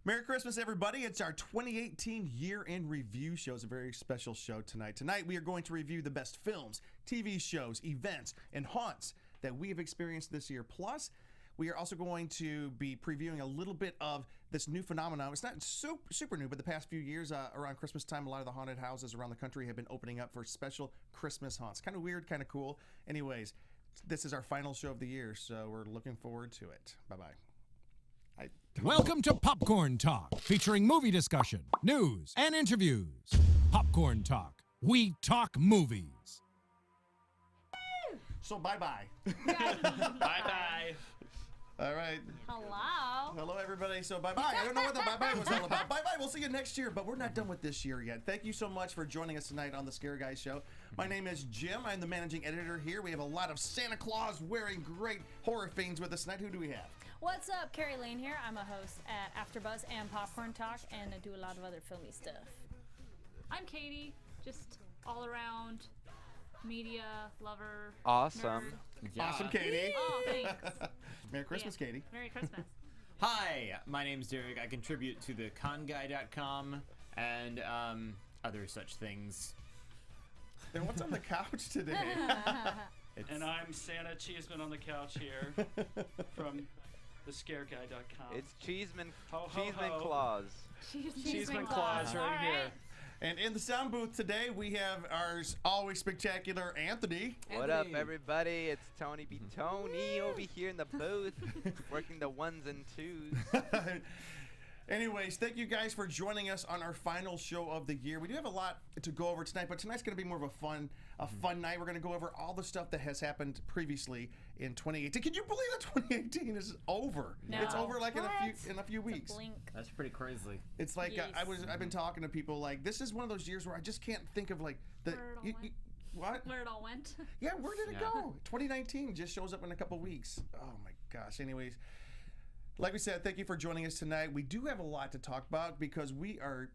Merry Christmas, everybody. It's our 2018 Year in Review show. It's a very special show tonight. Tonight, we are going to review the best films, TV shows, events, and haunts that we have experienced this year. Plus, we are also going to be previewing a little bit of this new phenomenon. It's not super new, but the past few years around Christmas time, a lot of the haunted houses around the country have been opening up for special Christmas haunts. Kind of weird, kind of cool. Anyways, this is our final show of the year, so we're looking forward to it. Bye-bye. Welcome to Popcorn Talk, featuring movie discussion, news, and interviews. Popcorn Talk. We talk movies. So bye-bye. Bye-bye. All right. Hello. Hello, everybody. So bye-bye. I don't know what the bye-bye was all about. Bye-bye. We'll see you next year, but we're not done with this year yet. Thank you so much for joining us tonight on the ScareGuys Show. My name is Jim. I'm the managing editor here. We have a lot of Santa Claus wearing great horror fiends with us tonight. Who do we have? What's up? Kari Lane here. I'm a host at AfterBuzz and Popcorn Talk, and I do a lot of other filmy stuff. I'm Katie, just all around media lover. Awesome. Yeah. Awesome, Katie. Oh, thanks. Merry Christmas, Yeah. Katie. Merry Christmas. Hi, my name's Derek. I contribute to the conguy.com and other such things. And what's on the couch today? And I'm Santa Cheeseman on the couch here from the ScareGuy.com. It's Cheeseman, Ho, ho, Cheeseman ho. Claus. Cheeseman Claus right All here. And in the sound booth today, we have ours always spectacular Anthony. What up, everybody? It's Tony B. Tony over here in the booth, working the ones and twos. Anyways, thank you guys for joining us on our final show of the year. We do have a lot to go over tonight, but tonight's going to be more of a fun night. We're going to go over all the stuff that has happened previously in 2018. Can you believe that 2018 is over? No. It's over like in a few It's weeks. a blink. That's pretty crazy. It's like Yes. I've been talking to people like this is one of those years where I just can't think of like the Where it all went. what? Where it all went. Yeah, where did it Yeah. go? 2019 just shows up in a couple weeks. Oh my gosh. Anyways, like we said, thank you for joining us tonight. We do have a lot to talk about because we are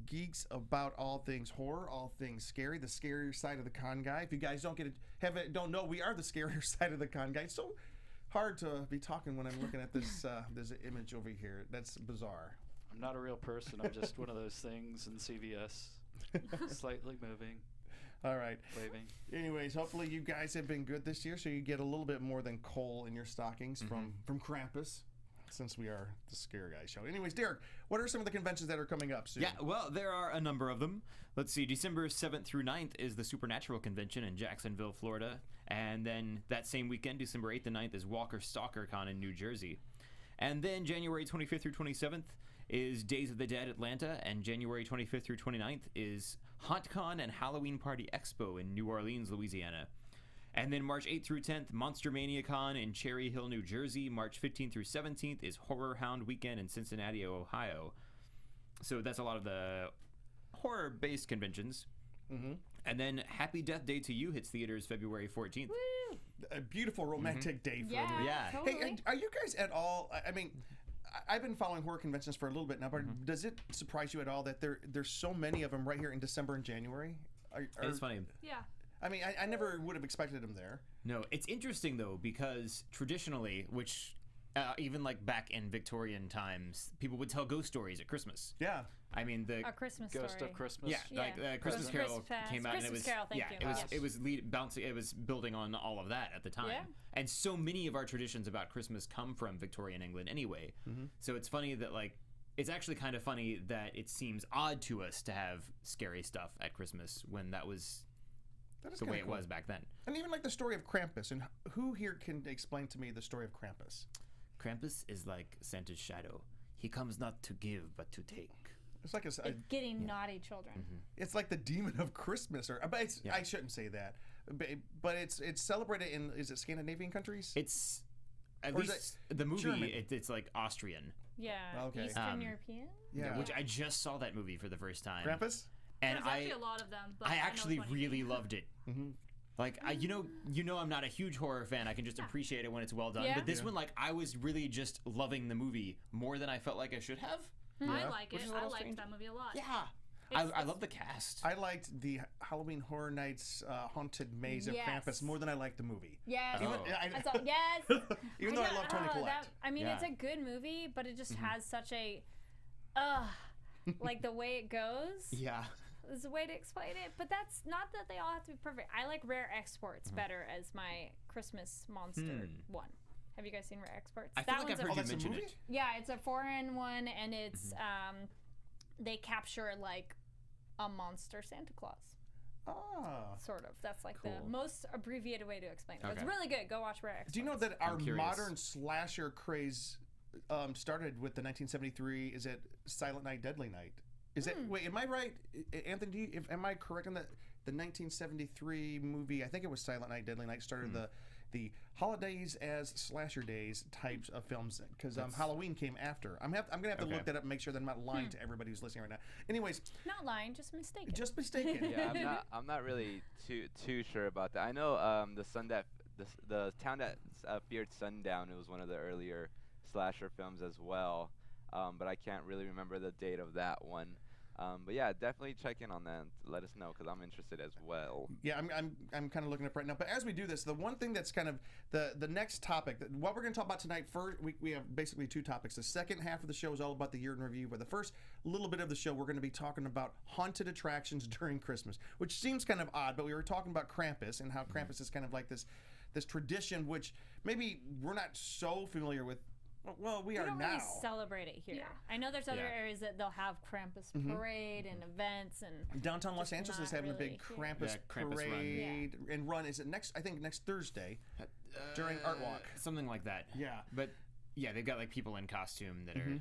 geeks about all things horror, all things scary, the scarier side of the con guy. If you guys don't know, we are the scarier side of the con guy. It's so hard to be talking when I'm looking at this this image over here. That's bizarre. I'm not a real person. I'm just one of those things in CVS, slightly moving, All right. waving. Anyways, hopefully you guys have been good this year, so you get a little bit more than coal in your stockings from Krampus, since we are the Scare Guys Show. Anyways, Derek, what are some of the conventions that are coming up soon? Yeah, well, there are a number of them. Let's see, December 7th through 9th is the Supernatural Convention in Jacksonville, Florida. And then that same weekend, December 8th and 9th, is Walker Stalker Con in New Jersey. And then January 25th through 27th is Days of the Dead Atlanta. And January 25th through 29th is HauntCon and Halloween Party Expo in New Orleans, Louisiana. And then March 8th through 10th, Monster Mania Con in Cherry Hill, New Jersey. March 15th through 17th is Horror Hound Weekend in Cincinnati, Ohio. So that's a lot of the horror-based conventions. Mm-hmm. And then Happy Death Day to You hits theaters February 14th. Woo! A beautiful romantic day for Yeah, me. Yeah. totally. Hey, and are you guys at all? I mean, I've been following horror conventions for a little bit now, but does it surprise you at all that there's so many of them right here in December and January? It's funny. Yeah. I mean, I never would have expected them there. No, it's interesting though because traditionally, which even like back in Victorian times, people would tell ghost stories at Christmas. Yeah. I mean the A Christmas Ghost story. of Christmas. yeah, like Christmas Christmas Carol Fest. came out and it Christmas was Carol, thank yeah, you. it was bouncing, it was building on all of that at the time. Yeah. And so many of our traditions about Christmas come from Victorian England anyway. So it's funny that like it's actually kind of funny that it seems odd to us to have scary stuff at Christmas when that was That is the kinda way it cool. was back then. And even like the story of Krampus. And who here can explain to me the story of Krampus? Krampus is like Santa's shadow. He comes not to give but to take. It's like It's getting naughty children. it's like the demon of Christmas, or but it's, I shouldn't say that, but it's celebrated in, is it Scandinavian countries? It's at Or is least the movie. German? It's like Austrian, Yeah. Okay. Eastern European. Yeah. which I just saw that movie for the first time. Krampus. and There's actually a lot of them. But I know actually which one you really mean. loved it. Like you know, I'm not a huge horror fan. I can just appreciate it when it's well done. Yeah. But this one, like, I was really just loving the movie more than I felt like I should have. I like Which it. is a I little liked strange. that movie a lot. Yeah, It's- I love the cast. I liked the Halloween Horror Nights Haunted Maze of Yes. Krampus more than I liked the movie. Yes. Oh. That's all, yes. Even though I know- love Toni Collette. I mean, Yeah. it's a good movie, but it just has such a like the way it goes. Yeah. Is a way to explain it, but that's not that they all have to be perfect. I like Rare Exports better as my Christmas monster one. Have you guys seen Rare Exports? I feel like I've heard you mention it. Yeah, it's a foreign one, and it's they capture like a monster Santa Claus. Sort of. That's like the most abbreviated way to explain it. But it's really good. Go watch Rare Exports. Do you know that our modern slasher craze started with the 1973? Is it Silent Night, Deadly Night? Is it? Wait, am I right, Anthony? Am I correct in that the 1973 movie? I think it was Silent Night, Deadly Night. Started the holidays as slasher days types of films because Halloween came after. I'm gonna have to look that up and make sure that I'm not lying to everybody who's listening right now. Anyways, not lying, just mistaken. Just mistaken. Yeah, I'm not really too sure about that. I know the town that feared Sundown. It was one of the earlier slasher films as well. But I can't really remember the date of that one. But yeah, definitely check in on that and let us know because I'm interested as well. Yeah, I'm kind of looking up right now. But as we do this, the one thing that's kind of the next topic, what we're going to talk about tonight, first, we have basically two topics. The second half of the show is all about the year in review. But the first little bit of the show, we're going to be talking about haunted attractions during Christmas, which seems kind of odd. But we were talking about Krampus and how Krampus is kind of like this tradition, which maybe we're not so familiar with. Well, we don't really celebrate it here. Yeah. I know there's other areas that they'll have Krampus parade and events and downtown Los Angeles is having a big Krampus parade and run. Is it next? I think next Thursday during Art Walk, something like that. Yeah, but yeah, they've got like people in costume that are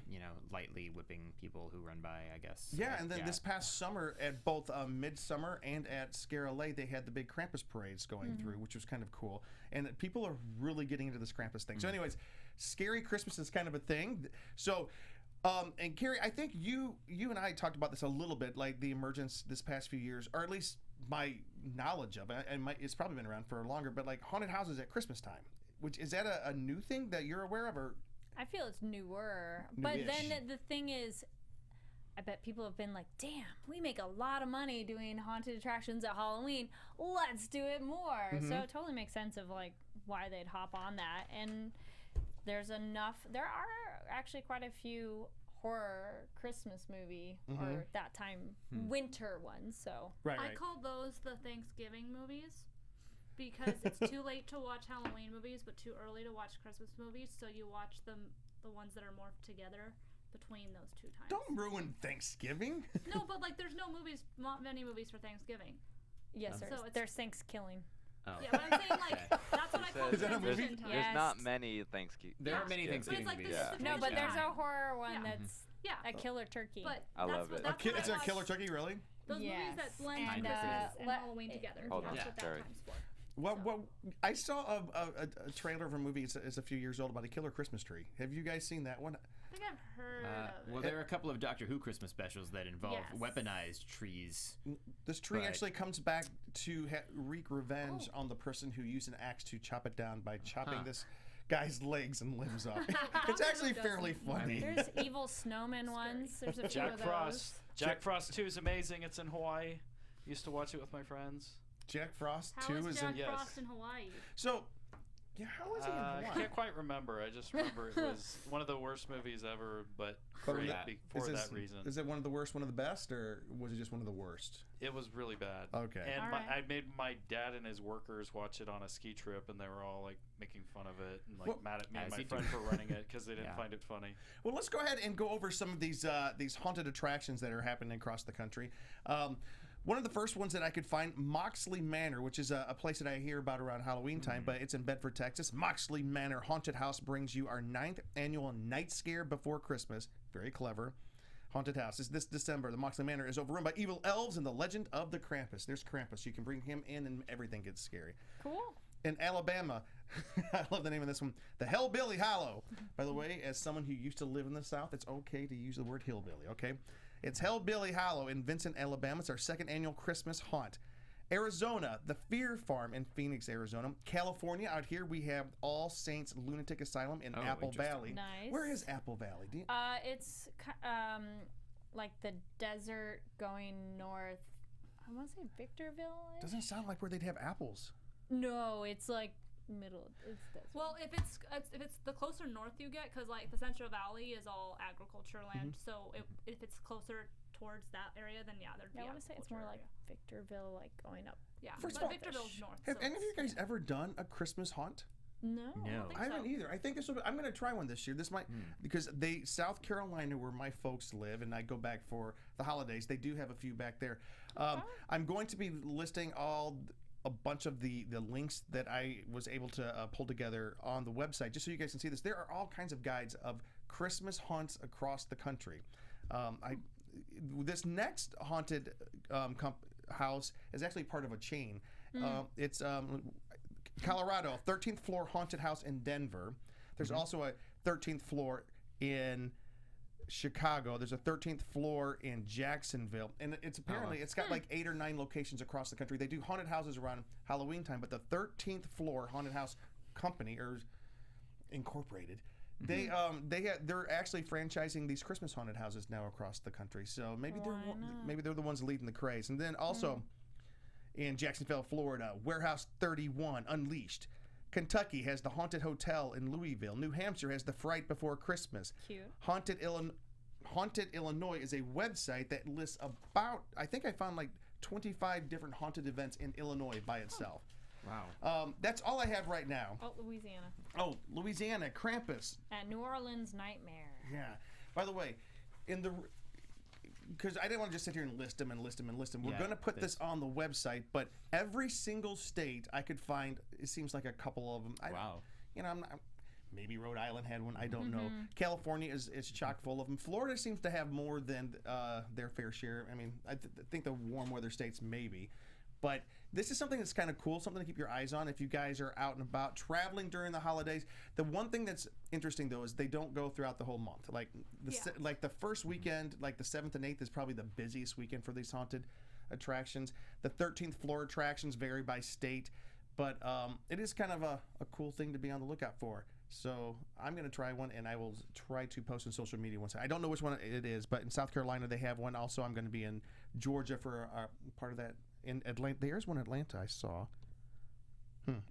lightly whipping people who run by, I guess. Yeah, and then this past summer at both Midsummer and at Scare LA, they had the big Krampus parades going through, which was kind of cool. And people are really getting into this Krampus thing. So, anyways. Scary Christmas is kind of a thing. So, and Kari, I think you and I talked about this a little bit, like the emergence this past few years, or at least my knowledge of it, and it's probably been around for longer, but like haunted houses at Christmas time. Which is that a new thing that you're aware of, or? I feel it's newer. But then the thing is, I bet people have been like, damn, we make a lot of money doing haunted attractions at Halloween. Let's do it more. So it totally makes sense of like why they'd hop on that. And there are actually quite a few horror Christmas movie or that time winter ones. So I call those the Thanksgiving movies because it's too late to watch Halloween movies but too early to watch Christmas movies. So you watch the ones that are morphed together between those two times. Don't ruin Thanksgiving. No, but like there's not many movies for Thanksgiving. Yes, there's Thanksgiving. Oh. Yeah, but I'm saying like that's what I call transition time. There's not many Thanksgiving. There are many Thanksgiving movies. No, but there's a horror one that's a killer turkey. But I love it. It's a killer turkey, really? Those movies that blend Christmas and Halloween together. Hold on, That's what that sorry. time's for. Well, I saw a trailer of a movie. It's a few years old about a killer Christmas tree. Have you guys seen that one? I think I've heard of it. Well, there are a couple of Doctor Who Christmas specials that involve weaponized trees. This tree actually comes back to wreak revenge on the person who used an axe to chop it down by chopping this guy's legs and limbs off. It's actually fairly funny. There's evil snowman ones. There's a few of those. Jack Frost 2 is amazing. It's in Hawaii. Used to watch it with my friends. Jack Frost How 2 is is Jack in. Frost in Hawaii? So, yeah, how is he in I Hawaii? can't quite remember. I just remember it was one of the worst movies ever, but great for that reason. Is it one of the worst, one of the best, or was it just one of the worst? It was really bad. Okay. And I made my dad and his workers watch it on a ski trip, and they were all like making fun of it and like mad at me and my friend for running it because they didn't find it funny. Well, let's go ahead and go over some of these haunted attractions that are happening across the country. One of the first ones that I could find, Moxley Manor, which is a place that I hear about around Halloween time, but it's in Bedford, Texas. Moxley Manor Haunted House brings you our 9th annual Night Scare before Christmas. Very clever. Haunted House is this December. The Moxley Manor is overrun by evil elves and the legend of the Krampus. There's Krampus. You can bring him in and everything gets scary. Cool. In Alabama, I love the name of this one, the Hellbilly Hollow. By the way, as someone who used to live in the South, it's okay to use the word hillbilly, okay? It's Hellbilly Hollow in Vincent, Alabama. It's our 2nd annual Christmas haunt. Arizona, the Fear Farm in Phoenix, Arizona. California, out here we have All Saints Lunatic Asylum in Apple Valley. Nice. Where is Apple Valley? It's like the desert going north. I want to say Victorville. Doesn't sound like where they'd have apples. No, it's like middle. It's desert. Well, if it's the closer north you get, because like the Central Valley is all agriculture land, so if it's closer towards that area, then there'd be. I want to say it's more like Victorville, like going up. Yeah, First but of all, Victorville's north. Have so any of you guys ever done a Christmas haunt? No. I haven't either. I think this will be, I'm going to try one this year. This might because South Carolina, where my folks live, and I go back for the holidays. They do have a few back there. I'm going to be listing a bunch of the links that I was able to pull together on the website, just so you guys can see this. There are all kinds of guides of Christmas haunts across the country. This next haunted house is actually part of a chain. It's Colorado, 13th floor haunted house in Denver. There's also a 13th floor in Chicago. There's a 13th floor in Jacksonville, and it's apparently it's got like 8 or 9 locations across the country. They do haunted houses around Halloween time, but the 13th floor haunted house company or incorporated, they're actually franchising these Christmas haunted houses now across the country. So maybe they're the ones leading the craze. And then also in Jacksonville, Florida, Warehouse 31 Unleashed. Kentucky has the Haunted Hotel in Louisville. New Hampshire has the Fright Before Christmas. Cute. Haunted Illinois is a website that lists about, I think I found like 25 different haunted events in Illinois by itself. Wow. That's all I have right now. Oh, Louisiana. Oh, Louisiana, Krampus. At New Orleans, Nightmare. Yeah. By the way, because I didn't want to just sit here and list them. We're going to put this on the website, but every single state I could find, it seems like a couple of them. Wow. Maybe Rhode Island had one. I don't know. California is chock full of them. Florida seems to have more than their fair share. I mean, I think the warm weather states maybe. But this is something that's kind of cool, something to keep your eyes on if you guys are out and about traveling during the holidays. The one thing that's interesting though is they don't go throughout the whole month. Like the first weekend, like the 7th and 8th is probably the busiest weekend for these haunted attractions. The 13th floor attractions vary by state, but it is kind of a cool thing to be on the lookout for. So I'm going to try one, and I will try to post on social media once. I don't know which one it is, but in South Carolina they have one. Also, I'm going to be in Georgia for part of that. In Atlanta, there's one in Atlanta I saw.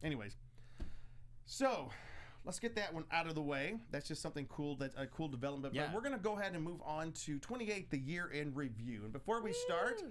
Anyways, so let's get that one out of the way. That's just something cool. That's a cool development. Yeah. But we're gonna go ahead and move on to 28, the year in review. And before we start,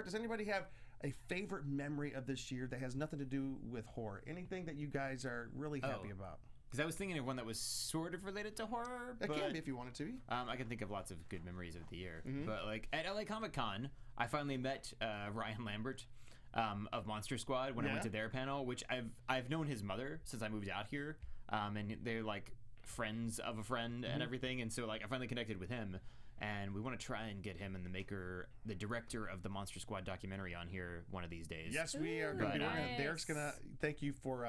does anybody have a favorite memory of this year that has nothing to do with horror? Anything that you guys are really happy about? Because I was thinking of one that was sort of related to horror. It can be if you wanted to. I can think of lots of good memories of the year. But like at LA Comic Con, I finally met Ryan Lambert of Monster Squad when I went to their panel, which I've known his mother since I moved out here, and they're like friends of a friend and everything, and so like I finally connected with him, and we want to try and get him and the director of the Monster Squad documentary on here one of these days. Yes, we are going to be. Derek's going to thank you for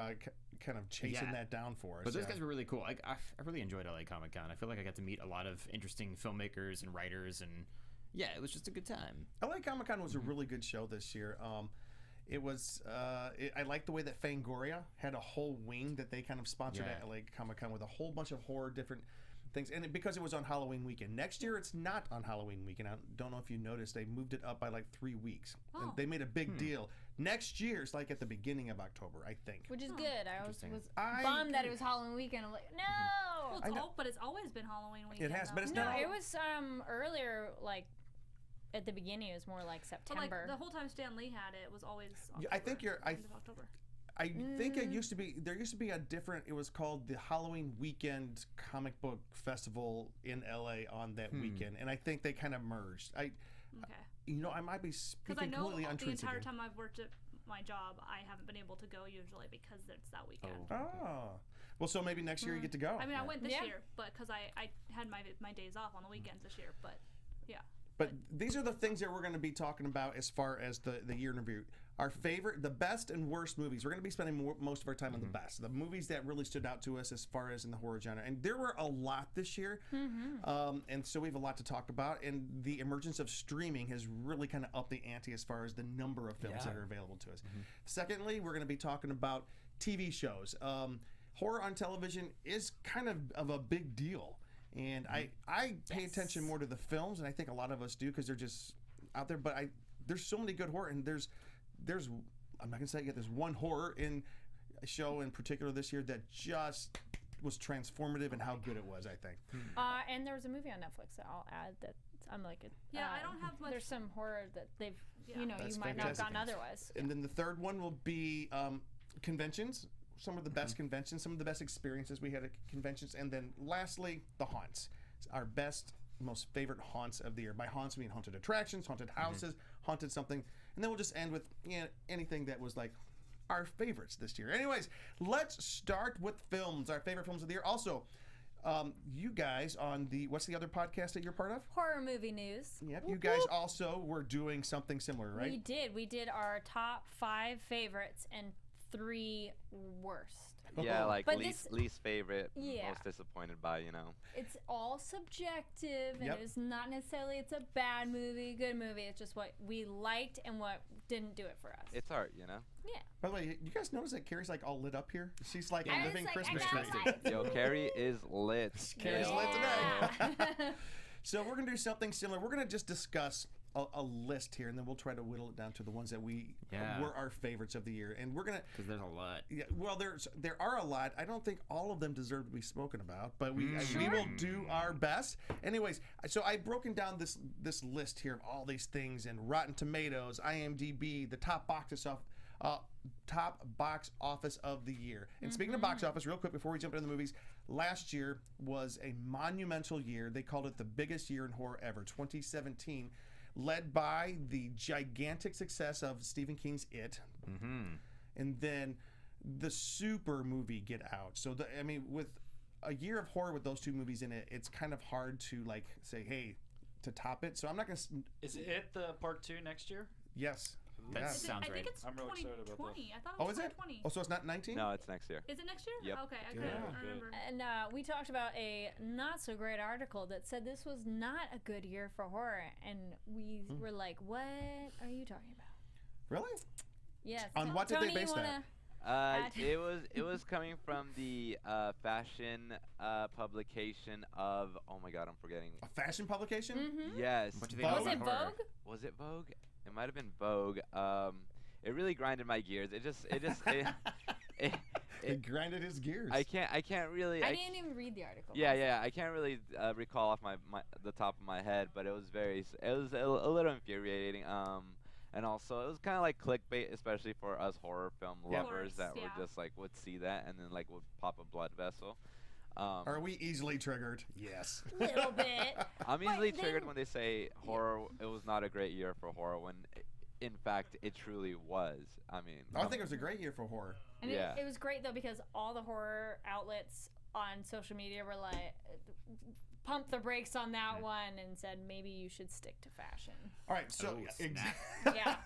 kind of chasing that down for us. But those guys were really cool. I really enjoyed LA Comic Con. I feel like I got to meet a lot of interesting filmmakers and writers, and yeah, it was just a good time. LA Comic Con was a really good show this year. It was. I liked the way that Fangoria had a whole wing that they kind of sponsored at LA Comic Con with a whole bunch of horror different things, and because it was on Halloween weekend. Next year it's not on Halloween weekend. I don't know if you noticed, they moved it up by like 3 weeks. And they made a big deal. Next year it's like at the beginning of October, I think. Which is good. I was bummed that it was Halloween weekend. I'm like, no. Well, but it's always been Halloween weekend. It has, but it's no, not. It was earlier, like at the beginning. It was more like September. But like the whole time Stan Lee had it, it was always October, I think end of October. I think it used to be. There used to be a different. It was called the Halloween Weekend Comic Book Festival in LA on that weekend, and I think they kind of merged. I might be speaking completely untrue. The entire time I've worked at my job, I haven't been able to go usually because it's that weekend. Well, so maybe next year you get to go. I mean, I went this year, but because I had my days off on the weekends this year, but yeah. But these are the things that we're going to be talking about as far as the year in review. Our favorite, the best and worst movies. We're going to be spending most of our time on the best. The movies that really stood out to us as far as in the horror genre. And there were a lot this year. And so we have a lot to talk about. And the emergence of streaming has really kind of upped the ante as far as the number of films that are available to us. Secondly, we're going to be talking about TV shows. Horror on television is kind of a big deal. And I pay attention more to the films, and I think a lot of us do because they're just out there. But there's so many good horror, and there's I'm not gonna say it yet. There's one horror in show in particular this year that just was transformative in how good it was, I think. And there was a movie on Netflix that I'll add that I'm like, I don't have much. There's some horror that they've, That's you might not have fantastic. gotten otherwise. And then the third one will be conventions. Some of the best conventions, some of the best experiences we had at conventions. And then lastly, the haunts. Our best, most favorite haunts of the year. By haunts, we mean haunted attractions, haunted houses, haunted something. And then we'll just end with anything that was like our favorites this year. Anyways, let's start with films, our favorite films of the year. Also, you guys on what's the other podcast that you're part of? Horror Movie News. Yep. You guys also were doing something similar, right? We did. We did our top 5 favorites and 3 worst. Yeah, like But least favorite, Yeah. most disappointed by, It's all subjective, and Yep. it's not necessarily it's a bad movie, good movie. It's just what we liked and what didn't do it for us. It's art, Yeah. By the way, you guys notice that Kari's like all lit up here? She's like a I was living like, I Christmas got tree. lights. Yo, Kari is lit. Kari's lit Yeah. today. So we're going to do something similar. We're going to just discuss a list here, and then we'll try to whittle it down to the ones that were our favorites of the year. And we're going to... Because there's a lot. Yeah, well, there are a lot. I don't think all of them deserve to be spoken about, but we will do our best. Anyways, so I've broken down this list here of all these things, and Rotten Tomatoes, IMDb, the top box office of the year. And speaking of box office, real quick before we jump into the movies, last year was a monumental year. They called it the biggest year in horror ever, 2017, led by the gigantic success of Stephen King's It, and then the super movie Get Out. So with a year of horror with those two movies in it, it's kind of hard to like say, hey, to top it. So I'm not gonna. Is it the part 2 next year? Yes. That Yeah. sounds I right. think it's I'm real excited about 2020. I thought it Oh, was is it? 2020. Oh, so it's not 19? No, it's next year. Is it next year? Yep. Okay, I Good. couldn't Good. remember. And we talked about a not so great article that said this was not a good year for horror, and we were like, "What are you talking about?" Really? Yes. On what did Tony, they base you that? wanna- It was coming from the fashion publication of, oh my god, I'm forgetting. A fashion publication? Mm-hmm. Yes. What do you think Vogue? Was about it horror? Vogue? Was it Vogue? It might have been Vogue. It really grinded my gears. It grinded his gears. I can't really. I didn't even read the article. Yeah. I can't really recall off the top of my head, but it was a little infuriating. And also it was kind of like clickbait, especially for us horror film Yeah. lovers that Yeah. were just like would see that and then like would pop a blood vessel. Are we easily triggered? Yes. A little bit. I'm easily But triggered then- when they say horror. It was not a great year for horror when, in fact, it truly was. I mean, I think it was a great year for horror. And Yeah. it was great though because all the horror outlets on social media were like, pumped the brakes on that one and said maybe you should stick to fashion. All right, so snap. Yeah.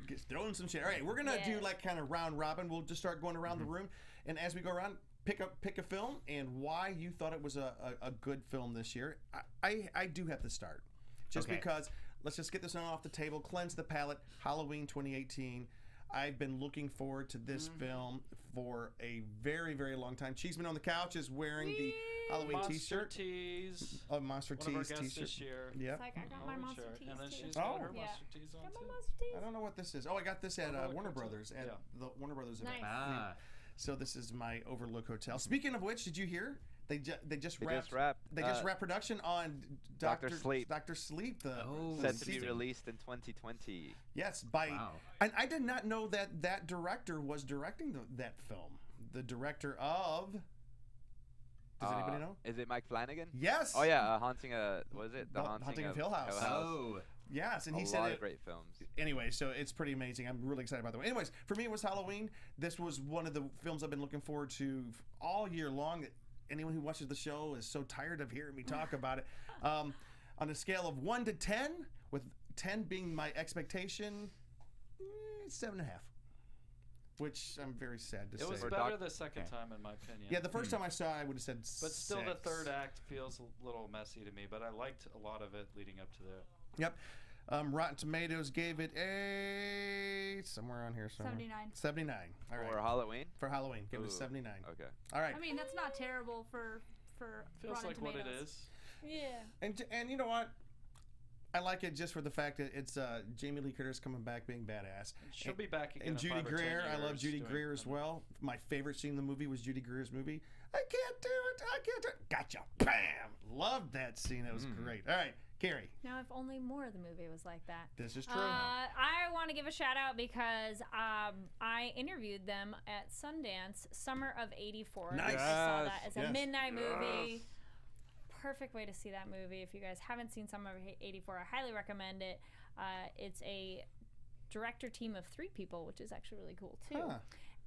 Just throwing some shit. All right, we're gonna do like kind of round robin. We'll just start going around the room, and as we go around, pick a film and why you thought it was a good film this year. I do have to start, just Okay. because. Let's just get this one off the table. Cleanse the palate. Halloween 2018. I've been looking forward to this film for a very, very long time. Cheeseman on the couch is wearing the Halloween Monster T-shirt. Tees. A Monster One of our Tees guests T-shirt. this year. Yeah. It's like I got my Holy Monster shirt. Tees And then too. she's got her Oh. Yeah. Monster Tees on Got my too. Monster Tees. I don't know what this is. Oh, I got this at Overlook Warner Hotel. Brothers at Yeah. the Warner Brothers event. Nice. Ah. So this is my Overlook Hotel. Speaking of which, did you hear they just wrapped production on Dr. Sleep. Dr. Sleep. The set to be season. released in 2020. Yes, by Wow. and I did not know that director was directing that film. The director of. Does anybody know? Is it Mike Flanagan? Yes. Oh yeah, Haunting. What is it? The Haunting of Hill House. Oh. Yes, and A he lot said of great films. Anyway, so it's pretty amazing. I'm really excited about the way. Anyways, for me, it was Halloween. This was one of the films I've been looking forward to all year long. Anyone who watches the show is so tired of hearing me talk about it. On a scale of 1 to 10, with 10 being my expectation, 7.5. Which I'm very sad to say. It was better the second time, in my opinion. Yeah, the first time I saw it, I would have said But still, the 6. third act feels a little messy to me. But I liked a lot of it leading up to that. Yep. Rotten Tomatoes gave it a somewhere around here. 79. 79. All right. For Halloween? For Halloween, give it a Ooh, 79. Okay. All right. I mean, that's not terrible for Feels Rotten like Tomatoes. what it is. Yeah. And you know what? I like it just for the fact that it's Jamie Lee Curtis coming back being badass. She'll be back again. And Judy in 5 or 10 Greer, I love years Judy doing Greer as well. My favorite scene in the movie was Judy Greer's movie. I can't do it. I can't do it. Gotcha. Bam. Loved that scene. That was great. All right, Kari. Now, if only more of the movie was like that. This is true. I want to give a shout out because I interviewed them at Sundance, summer of '84. Nice. I saw that as a Yes. midnight movie. Perfect way to see that movie. If you guys haven't seen Summer of '84, I highly recommend it. It's a director team of 3 people, which is actually really cool too. Huh.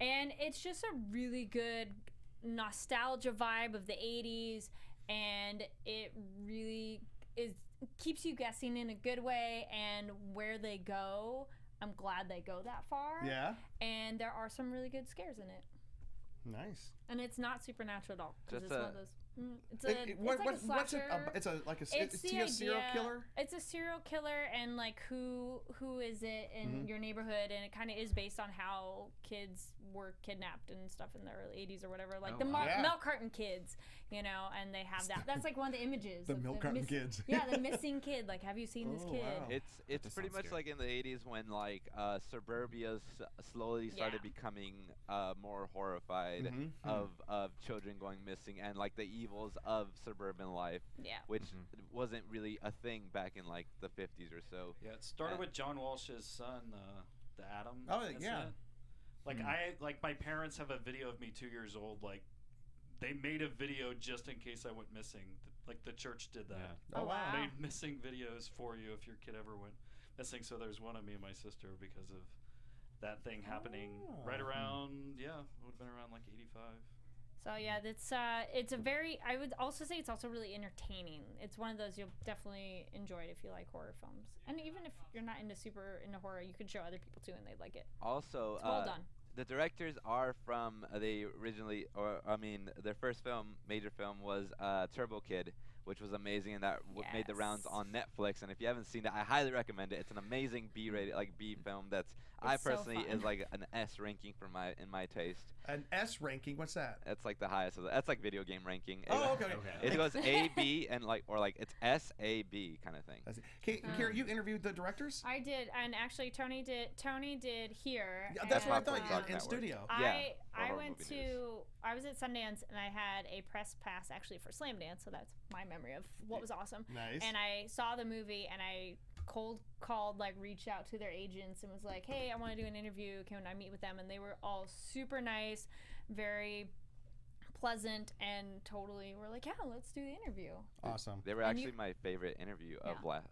And it's just a really good nostalgia vibe of the 80s, and it really keeps you guessing in a good way. And where they go, I'm glad they go that far. Yeah. And there are some really good scares in it. Nice. And it's not supernatural at all. 'Cause Just it's one of those. It's like a slasher. It's a the a serial idea- killer. It's a serial killer, and like who is it in your neighborhood, and it kind of is based on how kids were kidnapped and stuff in the early '80s or whatever, like the milk carton kids, and they have that. That's like one of the images. The of milk carton kids. Yeah, the missing kid. Like, have you seen this kid? Wow. It's pretty much like in the 80s when like suburbia slowly started becoming more horrified of children going missing and like the evils of suburban life, which wasn't really a thing back in like the 50s or so. Yeah, it started with John Walsh's son, the Adam. Oh, incident. yeah. Like my parents have a video of me 2 years old. Like they made a video just in case I went missing. Like the church did that. Yeah. Oh, wow. Made missing videos for you if your kid ever went missing. So there's one of me and my sister because of that thing happening right around. Yeah, it would have been around like '85. So yeah, it's a very. I would also say it's also really entertaining. It's one of those you'll definitely enjoy it if you like horror films, and even if you're not into horror, you could show other people too, and they'd like it. Also, it's well done. The directors are from their first major film was Turbo Kid, which was amazing, and that made the rounds on Netflix. And if you haven't seen it, I highly recommend it. It's an amazing B-rated, like B film. I personally is like an S ranking in my taste. An S ranking? What's that? It's like the highest of that's like video game ranking. Oh, okay. It goes A, B, and it's S, A, B kind of thing. Okay, Kari, you interviewed the directors? I did, and actually Tony did here. Yeah, that's what I thought. In studio. I was at Sundance, and I had a press pass actually for Slam Dance, so that's my memory of what was awesome. Nice. And I saw the movie, and I cold called, like, reached out to their agents and was like, hey, I want to do an interview. Can I meet with them? And they were all super nice, very pleasant, and totally were like, yeah, let's do the interview. Awesome. They were actually my favorite interview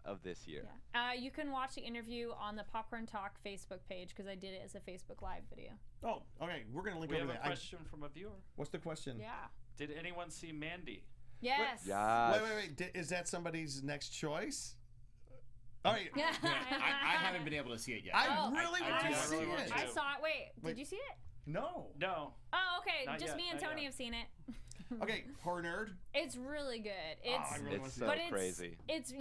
of this year. Yeah. You can watch the interview on the Popcorn Talk Facebook page because I did it as a Facebook Live video. Oh, okay. We're going to link over there. there. We have a question from a viewer. What's the question? Yeah. Did anyone see Mandy? Yes. Yes. Wait. Is that somebody's next choice? All right. I haven't been able to see it yet. I really want to see really want it. to. I saw it. Wait, did you see it? No. Oh, okay. Not Just yet, me and not Tony yet. have seen it. Okay, horror nerd. It's really good. It's so crazy. It's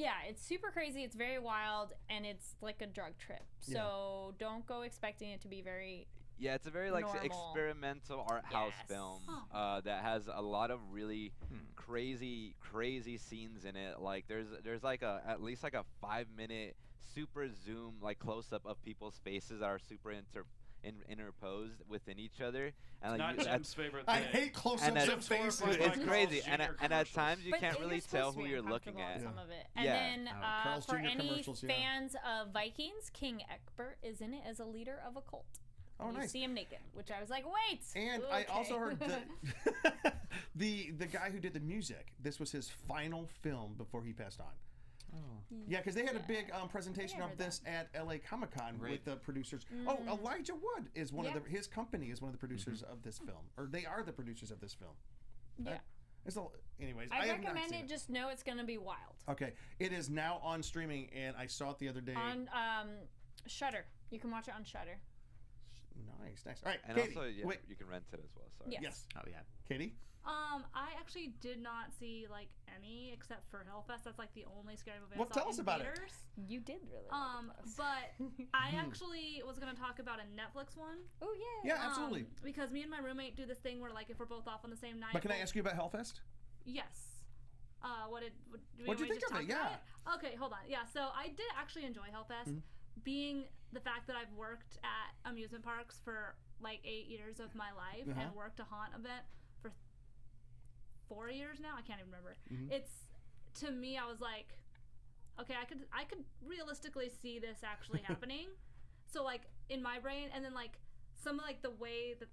super crazy. It's very wild, and it's like a drug trip. So don't go expecting it to be very. Yeah, it's a very like normal. Experimental art house film that has a lot of really crazy scenes in it. Like there's like at least like a 5-minute super zoom like close up of people's faces that are super interposed within each other. And Not Jim's favorite I thing. hate close-ups of faces. It's crazy, and at commercials. times you But can't you're really supposed tell to who be you're looking uncomfortable at. Some of it. And Yeah. then Carl's for Jr. any commercials, yeah. fans of Vikings, King Egbert is in it as a leader of a cult. Oh, you nice. see him naked, which I was like, wait. And okay. I also heard that the guy who did the music, this was his final film before he passed on. Oh. Yeah, because they had a big presentation of this at LA Comic-Con with the producers. Oh, Elijah Wood is one of his company is one of the producers of this film, or they are the producers of this film. Yeah. Anyways, I have not recommend seen it. Just know it's going to be wild. Okay, it is now on streaming, and I saw it the other day. On Shudder. You can watch it on Shudder. Nice. All right, And Katie, also, wait. you can rent it as well. Sorry. Yes. Oh yeah. Katie? I actually did not see like any except for Hellfest. That's like the only scary movie I saw tell us in about theaters. You did really. Like it, But I actually was gonna talk about a Netflix one. oh yeah. Yeah, absolutely. Because me and my roommate do this thing where like if we're both off on the same night. But can I ask you about Hellfest? Yes. What'd What'd you think of it? Yeah. Okay, hold on. Yeah, so I did actually enjoy Hellfest, being the fact that I've worked at amusement parks for like 8 years of my life and worked a haunt event for 4 years now. I can't even remember. It's, to me, I was like, okay, I could realistically see this actually happening. So like in my brain, and then like some of like the way that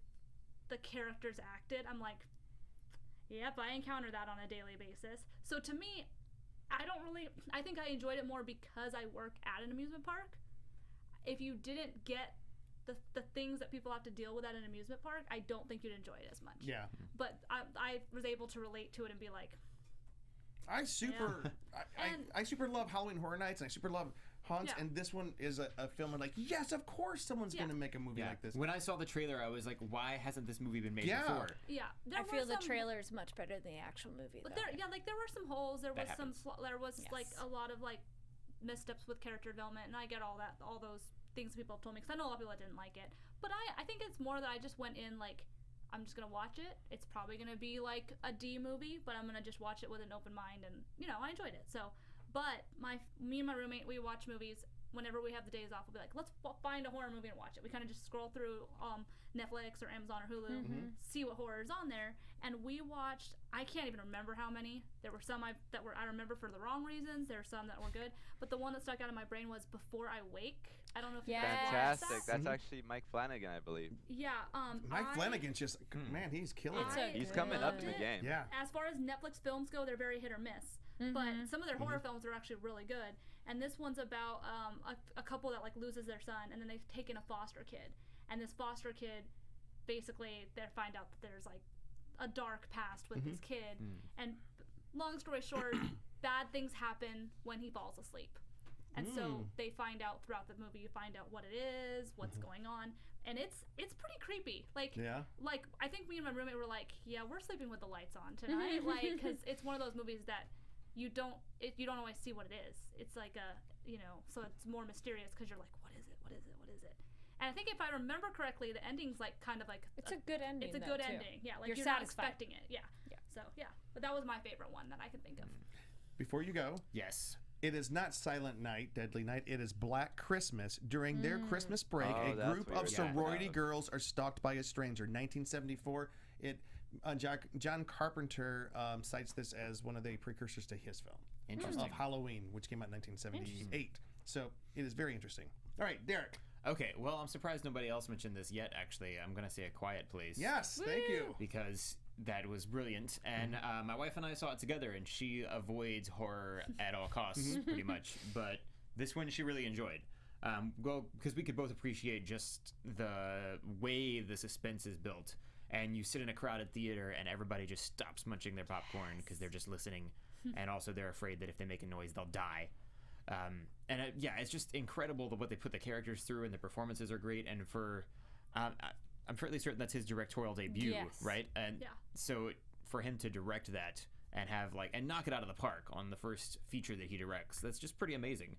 the characters acted, I'm like, yep, I encounter that on a daily basis. So to me, I think I enjoyed it more because I work at an amusement park. If you didn't get the things that people have to deal with at an amusement park, I don't think you'd enjoy it as much. Yeah. But I was able to relate to it and be like, I super love Halloween Horror Nights, and I super love haunts, and this one is a film I'm like, yes, of course someone's going to make a movie like this. When I saw the trailer, I was like, why hasn't this movie been made before? Yeah. I feel the trailer is much better than the actual movie, But though. there were some holes. There was there was Yes. like a lot of like missteps with character development, and I get all those things people have told me, because I know a lot of people that didn't like it. But I think it's more that I just went in like, I'm just gonna watch it. It's probably gonna be like a D movie, but I'm gonna just watch it with an open mind, and I enjoyed it. So, but me and my roommate, we watch movies whenever we have the days off. We'll be like, let's find a horror movie and watch it. We kind of just scroll through Netflix or Amazon or Hulu, see what horror is on there, and we watched. I can't even remember how many. There were some that I remember for the wrong reasons. There were some that were good, but the one that stuck out in my brain was Before I Wake. I don't know if you guys watched Fantastic. that. That's actually Mike Flanagan, I believe. Yeah. Mike Flanagan's just, man, he's killing it. He's coming up in the game. Yeah. As far as Netflix films go, they're very hit or miss. But some of their horror films are actually really good. And this one's about a couple that like loses their son, and then they've taken a foster kid. And this foster kid, basically, they find out that there's like a dark past with this kid. And long story short, bad things happen when he falls asleep. And so they find out throughout the movie. You find out what it is, what's going on, and it's pretty creepy. Like, I think me and my roommate were like, yeah, we're sleeping with the lights on tonight, like, because it's one of those movies that you don't always see what it is. It's like so it's more mysterious because you're like, what is it? What is it? What is it? And I think if I remember correctly, the ending's like kind of like it's a good ending. It's a good ending. Yeah, like you're not expecting it. Yeah. So yeah, but that was my favorite one that I can think of. Before you go, yes. It is not Silent Night, Deadly Night. It is Black Christmas. During their Christmas break, a group of sorority girls are stalked by a stranger. 1974. John Carpenter cites this as one of the precursors to his film. Interesting. Of Halloween, which came out in 1978. So it is very interesting. All right, Derek. Okay, well, I'm surprised nobody else mentioned this yet, actually. I'm going to say A Quiet Place. Yes, thank you. Because that was brilliant. And my wife and I saw it together, and she avoids horror at all costs, pretty much. But this one she really enjoyed. Because we could both appreciate just the way the suspense is built. And you sit in a crowded theater, and everybody just stops munching their popcorn because they're just listening. And also they're afraid that if they make a noise, they'll die. It's just incredible what they put the characters through, and the performances are great. And for, I'm fairly certain that's his directorial debut, right? And so for him to direct that and have and knock it out of the park on the first feature that he directs, that's just pretty amazing.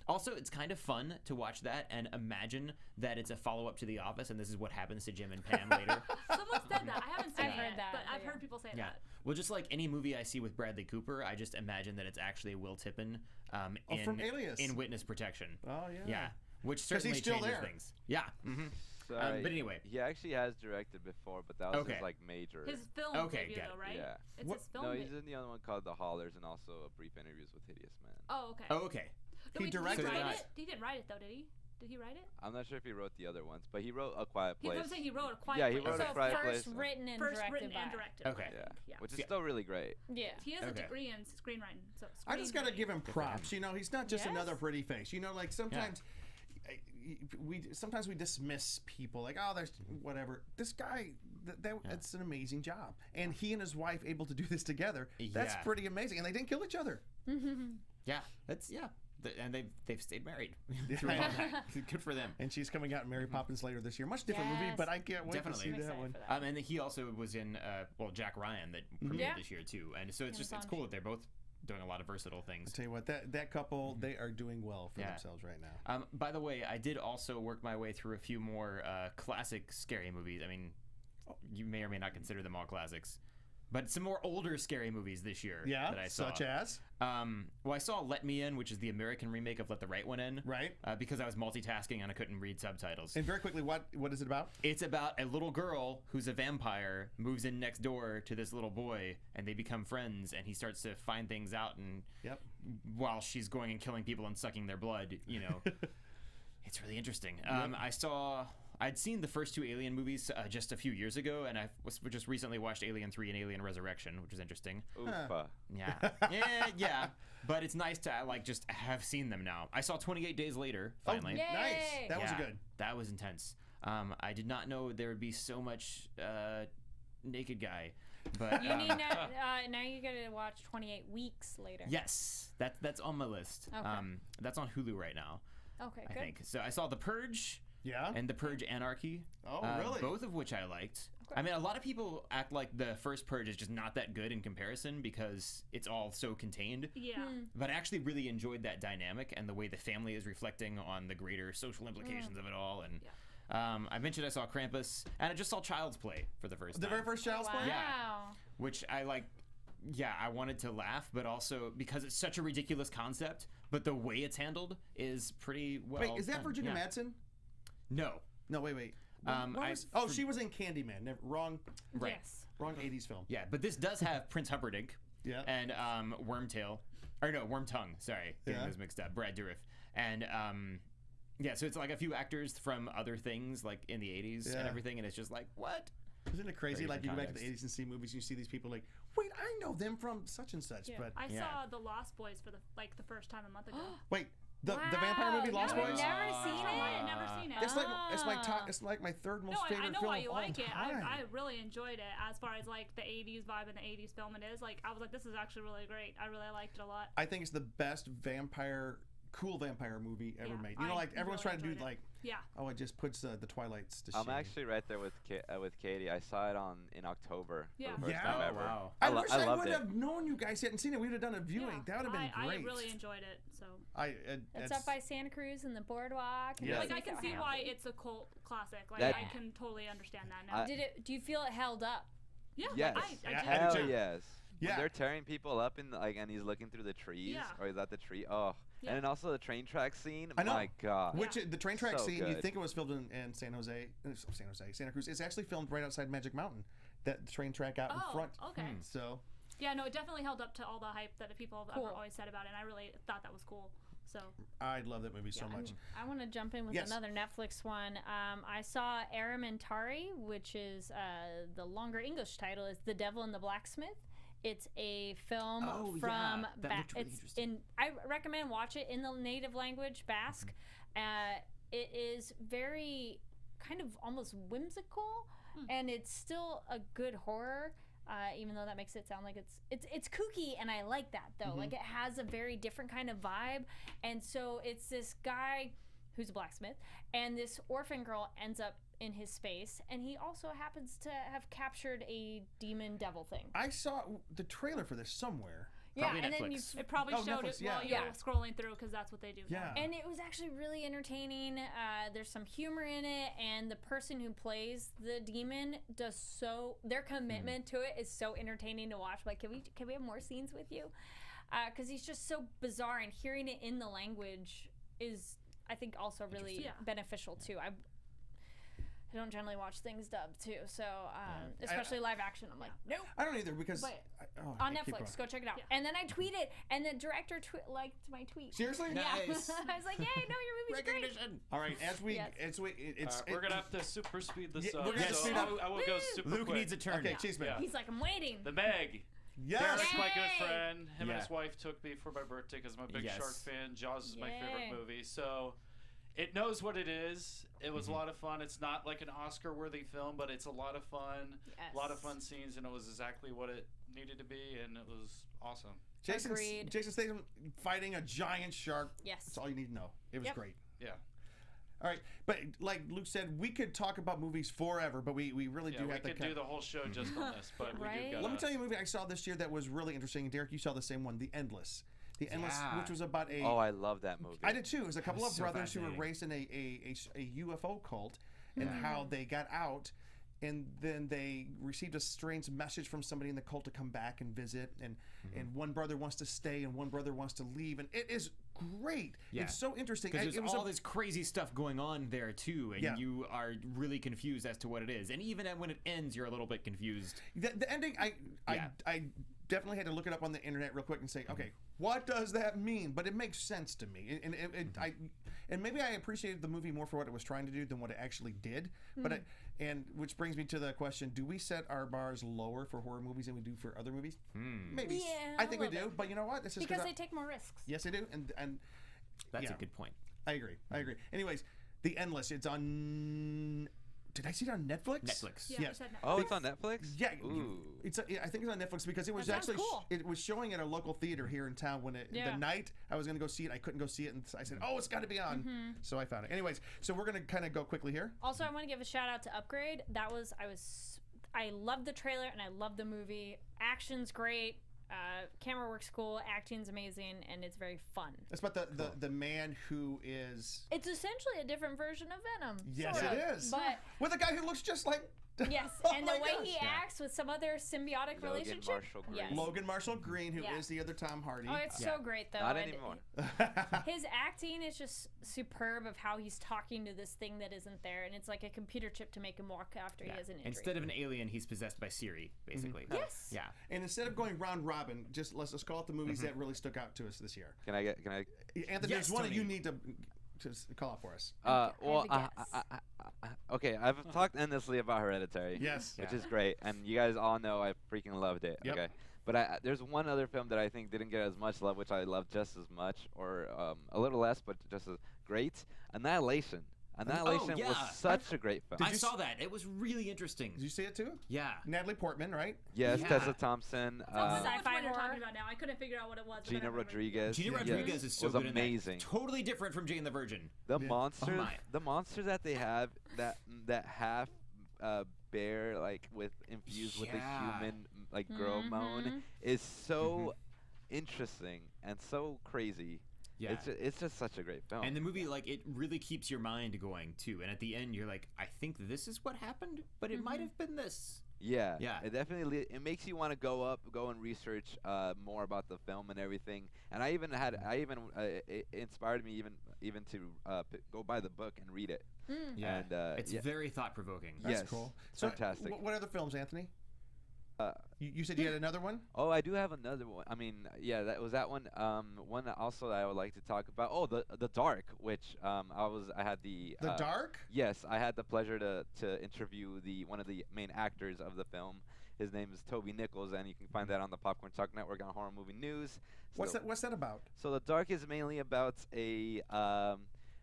Also, it's kind of fun to watch that and imagine that it's a follow-up to The Office, and this is what happens to Jim and Pam later. Someone said that. I haven't seen it, that, but I've heard people say that. Well, just like any movie I see with Bradley Cooper, I just imagine that it's actually Will Tippin from Alias. in Witness Protection. Oh, yeah. Yeah, which certainly he's still changes there. things. Yeah. So, but anyway. He actually has directed before, but that was his major. His film debut, though, right? Yeah. It's his film No, he's in the other one called The Haulers, and also a brief interviews with Hideous Man. Oh, okay. Oh, okay. He directed it. He didn't write it, though, did he? Did he write it? I'm not sure if he wrote the other ones, but he wrote A Quiet Place. I'm saying he wrote A Quiet Place. Place. Yeah, he wrote A Quiet Place. First written and directed. Okay. Yeah. Which is still really great. Yeah. He has a degree in screenwriting. So I just got to give him props. He's not just another pretty face. Sometimes... Sometimes we dismiss people like, oh, there's whatever. This guy, that's an amazing job, and he and his wife able to do this together. That's pretty amazing, and they didn't kill each other. Yeah, and they've stayed married through all that. Good for them. And she's coming out in Mary Poppins later this year. Much different movie, but I can't wait to see that one. And he also was in Jack Ryan that premiered this year too, and so it's cool that they're both doing a lot of versatile things. I'll tell you what, that couple, they are doing well for themselves right now. By the way, I did also work my way through a few more classic scary movies. I mean, you may or may not consider them all classics, but some more older scary movies this year Yeah, that I saw. such as? Well, I saw Let Me In, which is the American remake of Let the Right One In. Right. Because I was multitasking and I couldn't read subtitles. And very quickly, what is it about? It's about a little girl who's a vampire, moves in next door to this little boy, and they become friends, and he starts to find things out, and Yep. while she's going and killing people and sucking their blood, it's really interesting. I'd seen the first 2 Alien movies just a few years ago, and I just recently watched Alien 3 and Alien Resurrection, which was interesting. Oofa. Yeah. yeah. But it's nice to just have seen them now. I saw 28 Days Later, finally. Yay! Nice. That was good. That was intense. I did not know there would be so much naked guy. But You need now you gotta watch 28 Weeks Later. yes, that's on my list. Okay. That's on Hulu right now, Okay, I good. think. So I saw The Purge Yeah. and The Purge Anarchy. Oh, really? Both of which I liked. Okay. I mean, a lot of people act like the first Purge is just not that good in comparison because it's all so contained. Yeah. But I actually really enjoyed that dynamic and the way the family is reflecting on the greater social implications of it all. And I mentioned I saw Krampus, and I just saw Child's Play for the first The time. very first Child's Play? Wow. Which I like. Yeah, I wanted to laugh, but also because it's such a ridiculous concept, but the way it's handled is pretty well Wait, is that done. Virginia Yeah. Madsen? No. No, wait. She was in Candyman. Wrong Right. Yes. 80s film. Yeah, but this does have Prince Humperdinck. Yeah. And Wormtail, or no, Wormtongue. Sorry, getting Yeah. those mixed up. Brad Dourif, and so it's like a few actors from other things, like in the '80s and Yeah. everything, and it's just like, what? Isn't it crazy? Very Like you go back to the different 80s and see movies, and you see these people like, wait, I know them from such and such. Yeah. But I Yeah. saw The Lost Boys for the first time a month ago. wait, the vampire movie Lost no, Boys? I've never seen I it. had never seen it. It's like my third most No, favorite I know film why of you all like it. time. I really enjoyed it as far as like the 80s vibe and the 80s film it is. Like I was like, this is actually really great. I really liked it a lot. I think it's the best cool vampire movie ever Yeah, made. I Like everyone's really trying to do enjoyed it. like, Yeah. oh, it just puts the Twilights to shame. I'm actually right there with Katie. I saw it in October Yeah. for the first Yeah? time Oh, ever. wow. I wish I loved would it. have known you guys hadn't seen it. We'd have done a viewing. Yeah. That would have been I great. really enjoyed it. So It's up by Santa Cruz and the boardwalk. And Yeah. like I it's can see so why happy. it's a cult classic. Like That- I can totally understand that now. Do you feel it held up? Yeah. Yes. I Yeah, did. I do Hell too. yes. Yeah. When they're tearing people up and he's looking through the trees, Yeah. or he's at the tree. Oh, Yeah. and then also the train track scene. I know. My God. Which the train track So scene, you good. think it was filmed in Santa Cruz. It's actually filmed right outside Magic Mountain. That train track out in Oh, front. okay. So Yeah, no, it definitely held up to all the hype that people have Cool. ever always said about it. And I really thought that was cool. So I love that movie so much. I want to jump in with Yes. another Netflix one. I saw Aramentari, which is the longer English title is The Devil and the Blacksmith. It's a film Oh, from yeah. That looked really interesting. I recommend watch it in the native language Basque. It is very kind of almost whimsical, and it's still a good horror. Even though that makes it sound like it's kooky, and I like that though. Like it has a very different kind of vibe, and so it's this guy who's a blacksmith, and this orphan girl ends up in his space, and he also happens to have captured a demon devil thing. I saw the trailer for this somewhere. Probably and then you Netflix. it probably Oh, showed Netflix, it while yeah. you were scrolling through because that's what they do. Yeah. and it was actually really entertaining. There's some humor in it, and the person who plays the demon does their commitment to it is so entertaining to watch. Like, can we have more scenes with you? Because he's just so bizarre, and hearing it in the language is, I think, also really Yeah. beneficial too. I don't generally watch things dubbed too, so especially live action. I'm like, nope. I don't either because But I On keep Netflix, going. go check it out. Yeah. And then I tweeted, and the director liked my tweet. Seriously? Nice. I was like, "Yay, no, your movie's great." Recognition. All right, Yes. We're gonna have to super speed this Yeah, up. we're gonna so speed up. I will go super Luke quick. needs a turn. Okay, Cheeseman. Yeah. He's like, "I'm waiting." The Meg. Yes. Derek's my good Yay! friend. Him and Yeah. his wife took me for my birthday because I'm a big Yes. shark fan. Jaws is my favorite Yay. movie. So it knows what it is. It was a lot of fun. It's not like an Oscar-worthy film, but it's a lot of fun. A lot of fun scenes, and it was exactly what it needed to be, and it was awesome. Agreed. Jason Statham fighting a giant shark. Yes. That's all you need to know. It was Yep. great. Yeah. All right, but like Luke said, we could talk about movies forever, but we really Yeah, do we have to could cut. do the whole show just on this, but we Right? do Let me gotta- tell you a movie I saw this year that was really interesting. Derek, you saw the same one, The Endless. The Endless, Yeah. which was about a. Oh, I love that movie. I did too. It was a couple was of so brothers who were fascinating. raised in a UFO cult, and how they got out and then they received a strange message from somebody in the cult to come back and visit, and one brother wants to stay and one brother wants to leave, and it is great. Yeah. It's so interesting. Because there's all this crazy stuff going on there too, and you are really confused as to what it is. And even when it ends, you're a little bit confused. The ending, I definitely had to look it up on the internet real quick and say, okay, what does that mean? But it makes sense to me, and maybe I appreciated the movie more for what it was trying to do than what it actually did. But and which brings me to the question: do we set our bars lower for horror movies than we do for other movies? Maybe. Yeah, I think we a little do. bit. But you know what? This is Because they take more risks. Yes, they do. And That's a good point. I agree. Anyways, The Endless. It's on. Did I see it on Netflix? Netflix. Yeah, Yes. you said Netflix. Oh, it's on Netflix? Yeah, Ooh. I think it's on Netflix because it was That sounds actually cool. it was showing at a local theater here in town when the night I was going to go see it. I couldn't go see it, and I said, "Oh, it's got to be on." So I found it. Anyways, so we're going to kind of go quickly here. Also, I want to give a shout out to Upgrade. I loved the trailer and I loved the movie. Action's great. Camera work's cool. Acting's amazing, and it's very fun. It's about the man who is. It's essentially a different version of Venom. Yes, sort it of, is. But With a guy who looks just like. yes, Oh and the my way gosh. he acts with some other symbiotic Logan relationship. Marshall Green. Yes. Logan Marshall Green, who is Yeah. the other Tom Hardy. Oh, it's so great though. Not and anymore. His acting is just superb of how he's talking to this thing that isn't there, and it's like a computer chip to make him walk after he has an injury. Instead of an alien, he's possessed by Siri, basically. Yes. Yeah. And instead of going round robin, just let's call it the movies that really stuck out to us this year. Can I? Anthony, Yes, there's one that Tony. you need to call out for us. Well, I have okay, I've talked endlessly about Hereditary. Yes. Which is great, and you guys all know I freaking loved it. Yep. Okay. But there's one other film that I think didn't get as much love, which I love just as much, or a little less, but just as great. Annihilation. Annihilation yeah. was such a great film. I saw that. It was really interesting. Did you see it too? Yeah. Natalie Portman, right? Yes, Yeah. Tessa Thompson, I don't know which Sci-fi one you're horror. talking about now. I couldn't figure out what it was. but I Gina remember it. Rodriguez. Gina Rodriguez is so was good in that. amazing. Totally different from Jane the Virgin. The Yeah. monsters, my. the monsters that they have, that half bear like with infused with a Yeah. human like girl moan is so interesting and so crazy. Yeah. It's just such a great film. And the movie, like, it really keeps your mind going, too. And at the end, you're like, I think this is what happened, but it might have been this. Yeah, Yeah. It definitely it makes you want to go and research more about the film and everything. And it inspired me even to go buy the book and read it. Yeah. And it's very thought-provoking. That's yes, cool. So, fantastic. what other films, Anthony? You said you had another one? Oh, I do have another one. I mean, yeah, that was that one. One also that I would like to talk about. Oh, the Dark, which I had the The Dark? Yes, I had the pleasure to interview one of the main actors of the film. His name is Toby Nichols, and you can find that on the Popcorn Talk Network on Horror Movie News. What's that about? So the Dark is mainly about a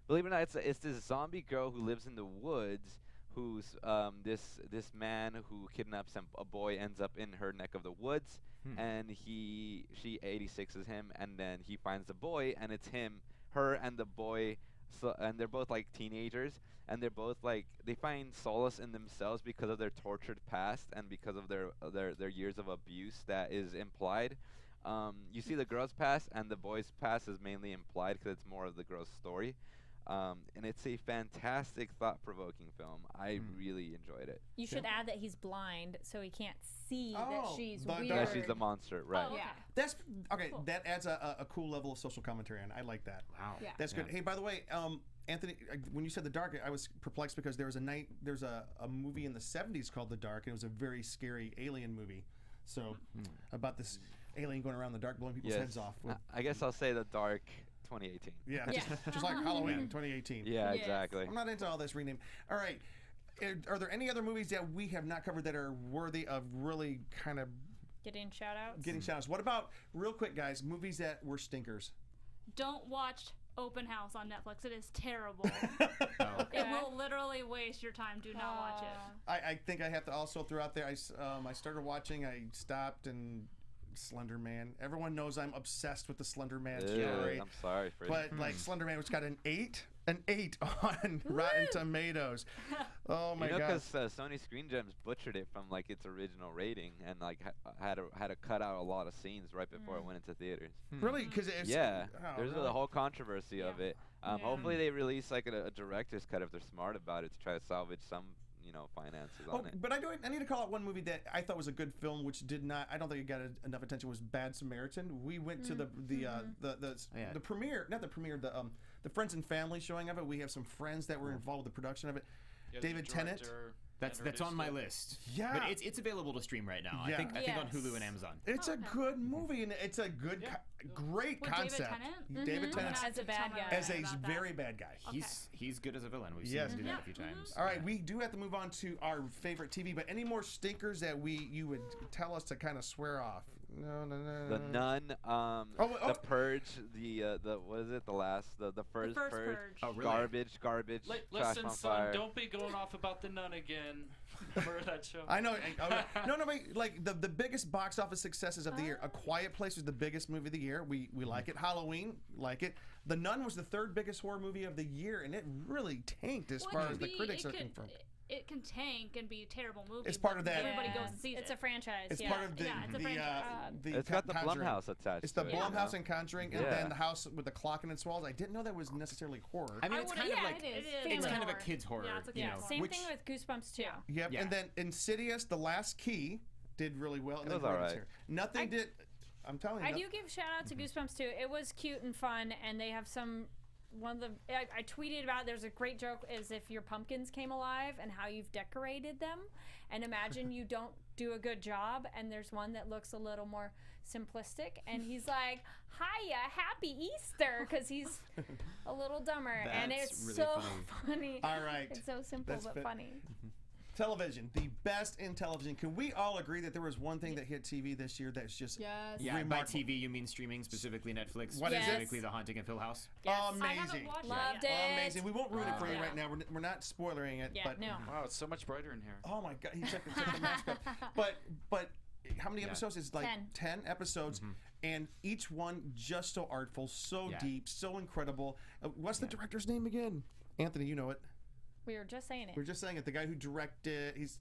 believe it or not, it's this zombie girl who lives in the woods. Who's this man who kidnaps a boy ends up in her neck of the woods, and she 86s him, and then he finds the boy, and it's her and the boy, and they're both like teenagers, and they're both like they find solace in themselves because of their tortured past and because of their years of abuse that is implied. You see the girl's past, and the boy's past is mainly implied because it's more of the girl's story. And it's a fantastic, thought-provoking film. I really enjoyed it. You should add that he's blind, so he can't see that Oh, she's the weird. dark. Yeah, she's the monster, right? Oh, okay. That's okay. Cool. That adds a cool level of social commentary, and I like that. Wow. Yeah. That's good. Hey, by the way, Anthony, when you said The Dark, I was perplexed because there's a movie in the 70s called The Dark, and it was a very scary alien movie. So about this alien going around the dark, blowing people's heads off. I guess I'll say The Dark 2018. Yeah, Yeah. just like Halloween 2018. Yeah, Yes. exactly. I'm not into all this rename. All right. Are there any other movies that we have not covered that are worthy of really kind of Getting shout outs. getting shout outs? What about, real quick, guys, movies that were stinkers? Don't watch Open House on Netflix. It is terrible. Oh. It will literally waste your time. Do not watch it. I think I have to also throw out there, I started watching, I stopped, and Slender Man. Everyone knows I'm obsessed with the Slender Man story. I'm sorry for But like Slender Man, which got an 8 on Rotten Tomatoes. Oh my god! because Sony Screen Gems butchered it from like its original rating and like had to cut out a lot of scenes right before it went into theaters. Really? Because it's There's really? the whole controversy of it. Hopefully they release like a director's cut if they're smart about it to try to salvage some finances on it. But I need to call out one movie that I thought was a good film, which did not. I don't think it got enough attention. Was Bad Samaritan. We went to the premiere, not the premiere, the friends and family showing of it. We have some friends that were involved with the production of it. Yeah, David Tennant. That's on my list. Yeah, but it's available to stream right now. Yeah. I think on Hulu and Amazon. It's a good movie, and it's a good, great concept. David Tennant as a bad guy, as a very bad guy. He's good as a villain. We've seen him do that a few times. All right, we do have to move on to our favorite TV, but any more stinkers that you would tell us to kind of swear off? No. The Nun, The Purge, the what is it? The first Purge. Oh, really? Garbage. Listen, on son, fire. don't be going off about the Nun again. Remember that show? I know. No, but like the biggest box office successes of the year. A Quiet Place was the biggest movie of the year. We like it. Halloween, like it. The Nun was the third biggest horror movie of the year, and it really tanked as far as the critics are concerned. It can tank and be a terrible movie. It's part of that. Everybody goes and sees it. It's a franchise. It's part of the. it's a franchise. It's got the Blumhouse attached. It's the to it, Blumhouse and Conjuring, and then the house with the clock in its walls. I didn't know that was necessarily horror. I mean, it's kind of like it's kind of a horror. kid's horror. Yeah, it's a kid's horror. Same thing with Goosebumps too. Yep. Yeah. And then Insidious, The Last Key, did really well. It was all right. Nothing did. I'm telling you. I do give shout out to Goosebumps too. It was cute and fun, and they have some. I tweeted about. There's a great joke is if your pumpkins came alive and how you've decorated them, and imagine you don't do a good job, and there's one that looks a little more simplistic, and he's like, "Hiya, happy Easter," because he's a little dumber, and it's really so funny. All right, it's so simple but funny. Television, the best in television. Can we all agree that there was one thing that hit TV this year that's just Yeah, by TV you mean streaming, specifically Netflix, What is it? specifically The Haunting of Hill House. Yes. I haven't amazing? watched Loved it yet. it. Amazing. We won't ruin it for you right now. We're not spoilering it. Yeah, but no. Wow, it's so much brighter in here. Oh my God, he checked the mask up. But how many episodes? It's like 10 episodes, and each one just so artful, so deep, so incredible. What's the director's name again? Anthony, you know it. We were just saying it. We're just saying it. The guy who directed, he's.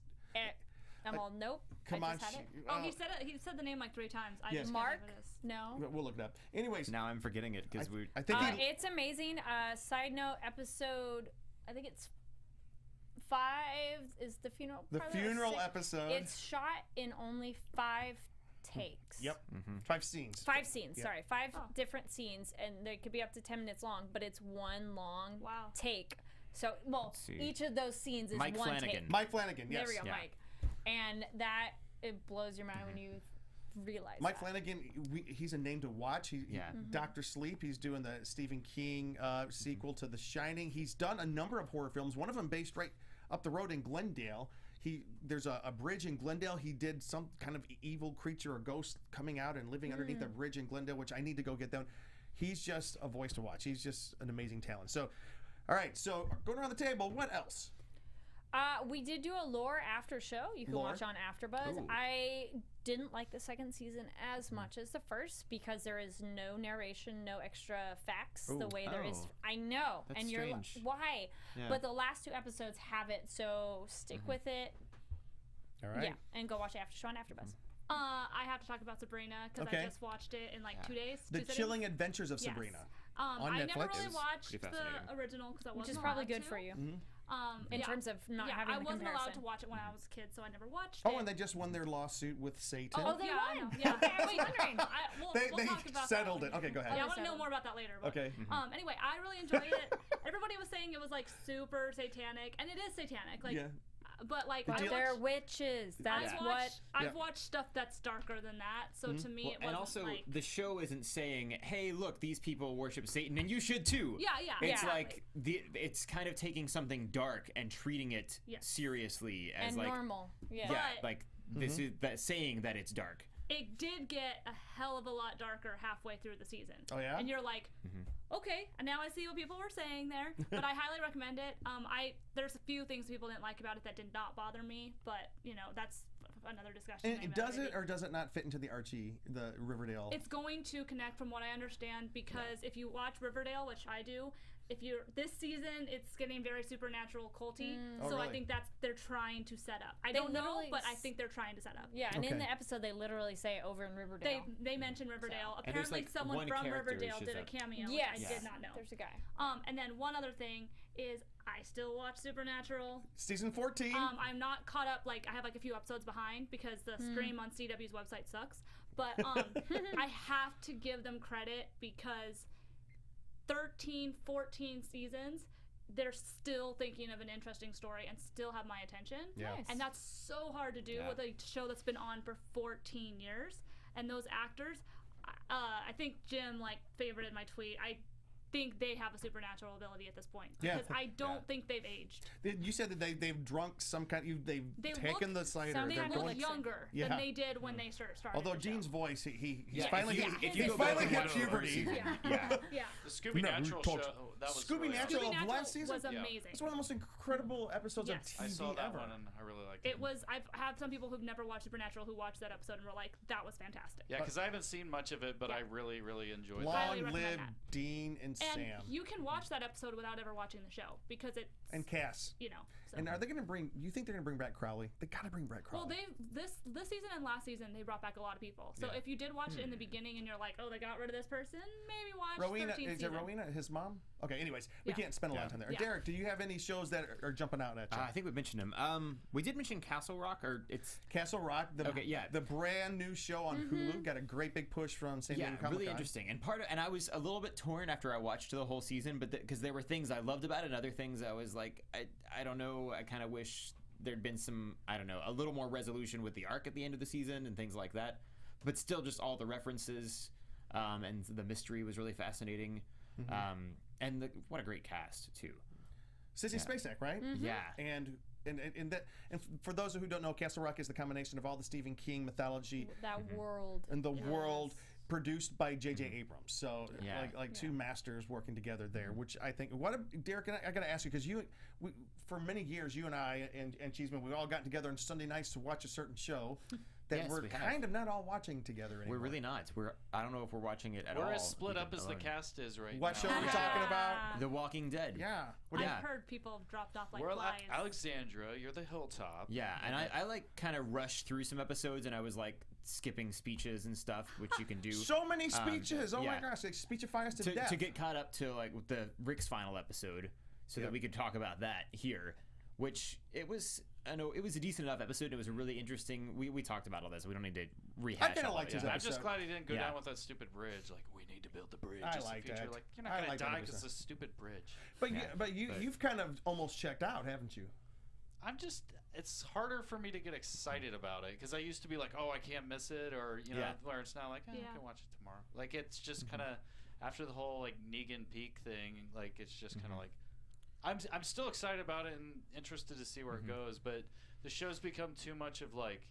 I'm all nope. Come I on. just had it. Oh, he said it. He said the name like 3 times. I Yes. just Mark? can't remember this. No. We'll look it up. Anyways, Now I'm forgetting it because we. I think It's amazing. Side note, episode, I think it's 5 is the funeral. the parlor, or funeral 6? episode. It's shot in only 5 takes. Yep. 5 scenes. 5 scenes. Yeah. Sorry, 5 different scenes, and they could be up to 10 minutes long, but it's one long take. So, see. each of those scenes is Mike one Flanagan. take. Mike Flanagan. Yes. There we go, Yeah. Mike. And that it blows your mind when you realize Mike that. Flanagan, he's a name to watch. Dr. Sleep. He's doing the Stephen King sequel to The Shining. He's done a number of horror films. One of them based right up the road in Glendale. There's a bridge in Glendale. He did some kind of evil creature or ghost coming out and living underneath a bridge in Glendale, which I need to go get down. He's just a voice to watch. He's just an amazing talent. So, all right. So going around the table, what else? We did do a lore after show. You can watch on AfterBuzz. Ooh. I didn't like the second season as much as the first because there is no narration, no extra facts the way there is. I know, That's and you're strange. why? Yeah. But the last 2 episodes have it, so stick with it. All right. Yeah, and go watch after show on AfterBuzz. I have to talk about Sabrina because Okay. I just watched it in like 2 days. The 2 sittings. Chilling Adventures of Yes. Sabrina. On on I Netflix. never It really was watched pretty the fascinating. original because I wasn't Which is probably allowed good to. for you in yeah. terms of not having I the wasn't allowed comparison. to watch it when I was a kid, so I never watched Oh, it. and they just won their lawsuit with Satan. Oh, they yeah, I know. won. Yeah, Okay, I was wait, wondering. We'll they talk about settled that. it. Okay, go ahead. Yeah, I Oh, want to know settled. more about that later. But, Okay. Anyway, I really enjoyed it. Everybody was saying it was like super satanic, and it is satanic. Like, Yeah. But like, But I They're watched, witches. That's I've watched stuff that's darker than that. So to me, it wasn't and also, like. the show isn't saying, "Hey, look, these people worship Satan, and you should too." Yeah, yeah. It's yeah. like it's kind of taking something dark and treating it seriously as and like normal. Yeah. But- like this is that saying that it's dark. It did get a hell of a lot darker halfway through the season. Oh, yeah? And you're like, okay, and now I see what people were saying there. But I highly recommend it. There's a few things people didn't like about it that did not bother me, but that's another discussion. And does it or does it not fit into the Archie, the Riverdale? It's going to connect from what I understand because if you watch Riverdale, which I do, this season it's getting very supernatural culty. Oh, So really? I think they're trying to set up. I They don't know, literally but I think they're trying to set up. Yeah, and Okay. in the episode they literally say over in Riverdale. They mention Riverdale. And there's, Apparently like, someone one from character Riverdale is did a just cameo, yes, which I did not know. There's a guy. And then one other thing is I still watch Supernatural. Season 14. I'm not caught up. Like, I have like a few episodes behind because the stream on CW's website sucks. But I have to give them credit because 13, 14 seasons, they're still thinking of an interesting story and still have my attention. Yeah. Nice. And that's so hard to do with a show that's been on for 14 years. And those actors, I think Jim like favorited my tweet. I think they have a supernatural ability at this point because I don't think they've aged. You said that they've drunk some kind. They've taken the cider. They They're look going younger than they did when they started. Although the Dean's show. voice, he's Yeah, finally if you he's go back finally and hit watch the puberty. Yeah. The Scooby Natural show, that was Scooby really Natural awesome. of last season was amazing. It's one of the most incredible episodes of Yes. TV I saw that ever. one and I really liked it. It was. I've had some people who've never watched Supernatural who watched that episode and were like, "That was fantastic." Yeah, because I haven't seen much of it, but I really, really enjoyed it. Highly Long recommend live that. Dean and And Sam you can watch that episode without ever watching the show because it's and Cass. you know. So. And are they going to bring? You think they're going to bring back Crowley? They got to bring back Crowley. Well, this season and last season they brought back a lot of people. So if you did watch it in the beginning and you're like, "Oh, they got rid of this person," maybe watch Rowena, 13th is season. it Rowena, his mom? Okay, anyways, we Yeah. can't spend a lot of time there. Yeah. Derek, do you have any shows that are jumping out at you? I think we mentioned him. We did mention Castle Rock, or it's Castle Rock, the brand new show on Hulu, got a great big push from San Diego Comic-Con. really interesting. And I was a little bit torn after I watched the whole season, but because there were things I loved about it and other things I was like, I don't know, I kind of wish there'd been some, I don't know, a little more resolution with the arc at the end of the season and things like that. But still, just all the references and the mystery was really fascinating. And what a great cast too. Sissy Spacek, right? Yeah. And for those who don't know, Castle Rock is the combination of all the Stephen King mythology That world. and the world produced by J.J. Abrams. So Yeah. like two masters working together there, which I think Derek, I got to ask you because for many years you and I and Cheeseman, we all got together on Sunday nights to watch a certain show that Yes, we're we have. kind of not all watching together anymore. We're really not. I don't know if we're watching it at all. We're as split even up as the alone. cast is right What now. show are we talking about? The Walking Dead. Yeah. I've Yeah. heard people have dropped off like We're flies. Alexandra, you're the hilltop. Yeah, and I like kind of rushed through some episodes, and I was like skipping speeches and stuff, which you can do. So many speeches. Oh my yeah. gosh, they speechify us to death. To get caught up to like the Rick's final episode, so that we could talk about that here. Which it was, I know it was a decent enough episode. It was a really interesting. We talked about all this. We don't need to rehash. kinda all liked of it. his I'm just episode. glad he didn't go Yeah. down with that stupid bridge. Like, we need to build the bridge. I It's the like future. that. Like, you're not I gonna like that die episode. because it's a stupid bridge. But you've kind of almost checked out, haven't you? It's harder for me to get excited about it because I used to be like, oh, I can't miss it, or where it's now like, I can watch it tomorrow. Like, it's just kind of after the whole like Negan Peak thing, like it's just kind of like I'm still excited about it and interested to see where it goes, but the show's become too much of like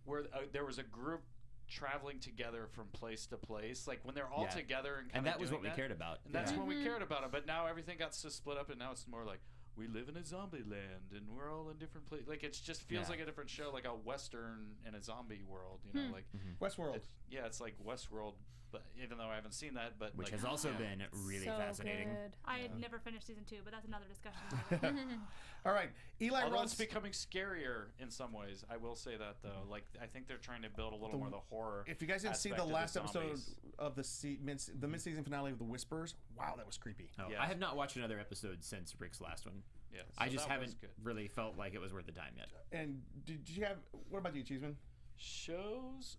where there was a group traveling together from place to place, like when they're all together and that was what we cared about. and that's when we cared about it. But now everything got so split up, and now it's more like we live in a zombie land and we're all in different places. Like it just feels like a different show, like a western in a zombie world. You know, like Westworld. it's like Westworld. But even though I haven't seen that, but Which like, has also been really So fascinating. good. I had never finished season 2, but that's another discussion. All right, Eli although Roth's it's becoming scarier in some ways. I will say that though. Like I think they're trying to build a little more of the horror. If you guys didn't see the aspect of last episode zombies. of the mid-season finale of The Whispers, wow, that was creepy. Oh, Yeah. I have not watched another episode since Rick's last one. Yeah, so I just that was haven't good. really felt like it was worth the time yet. And did you have? What about you, Cheeseman? Shows.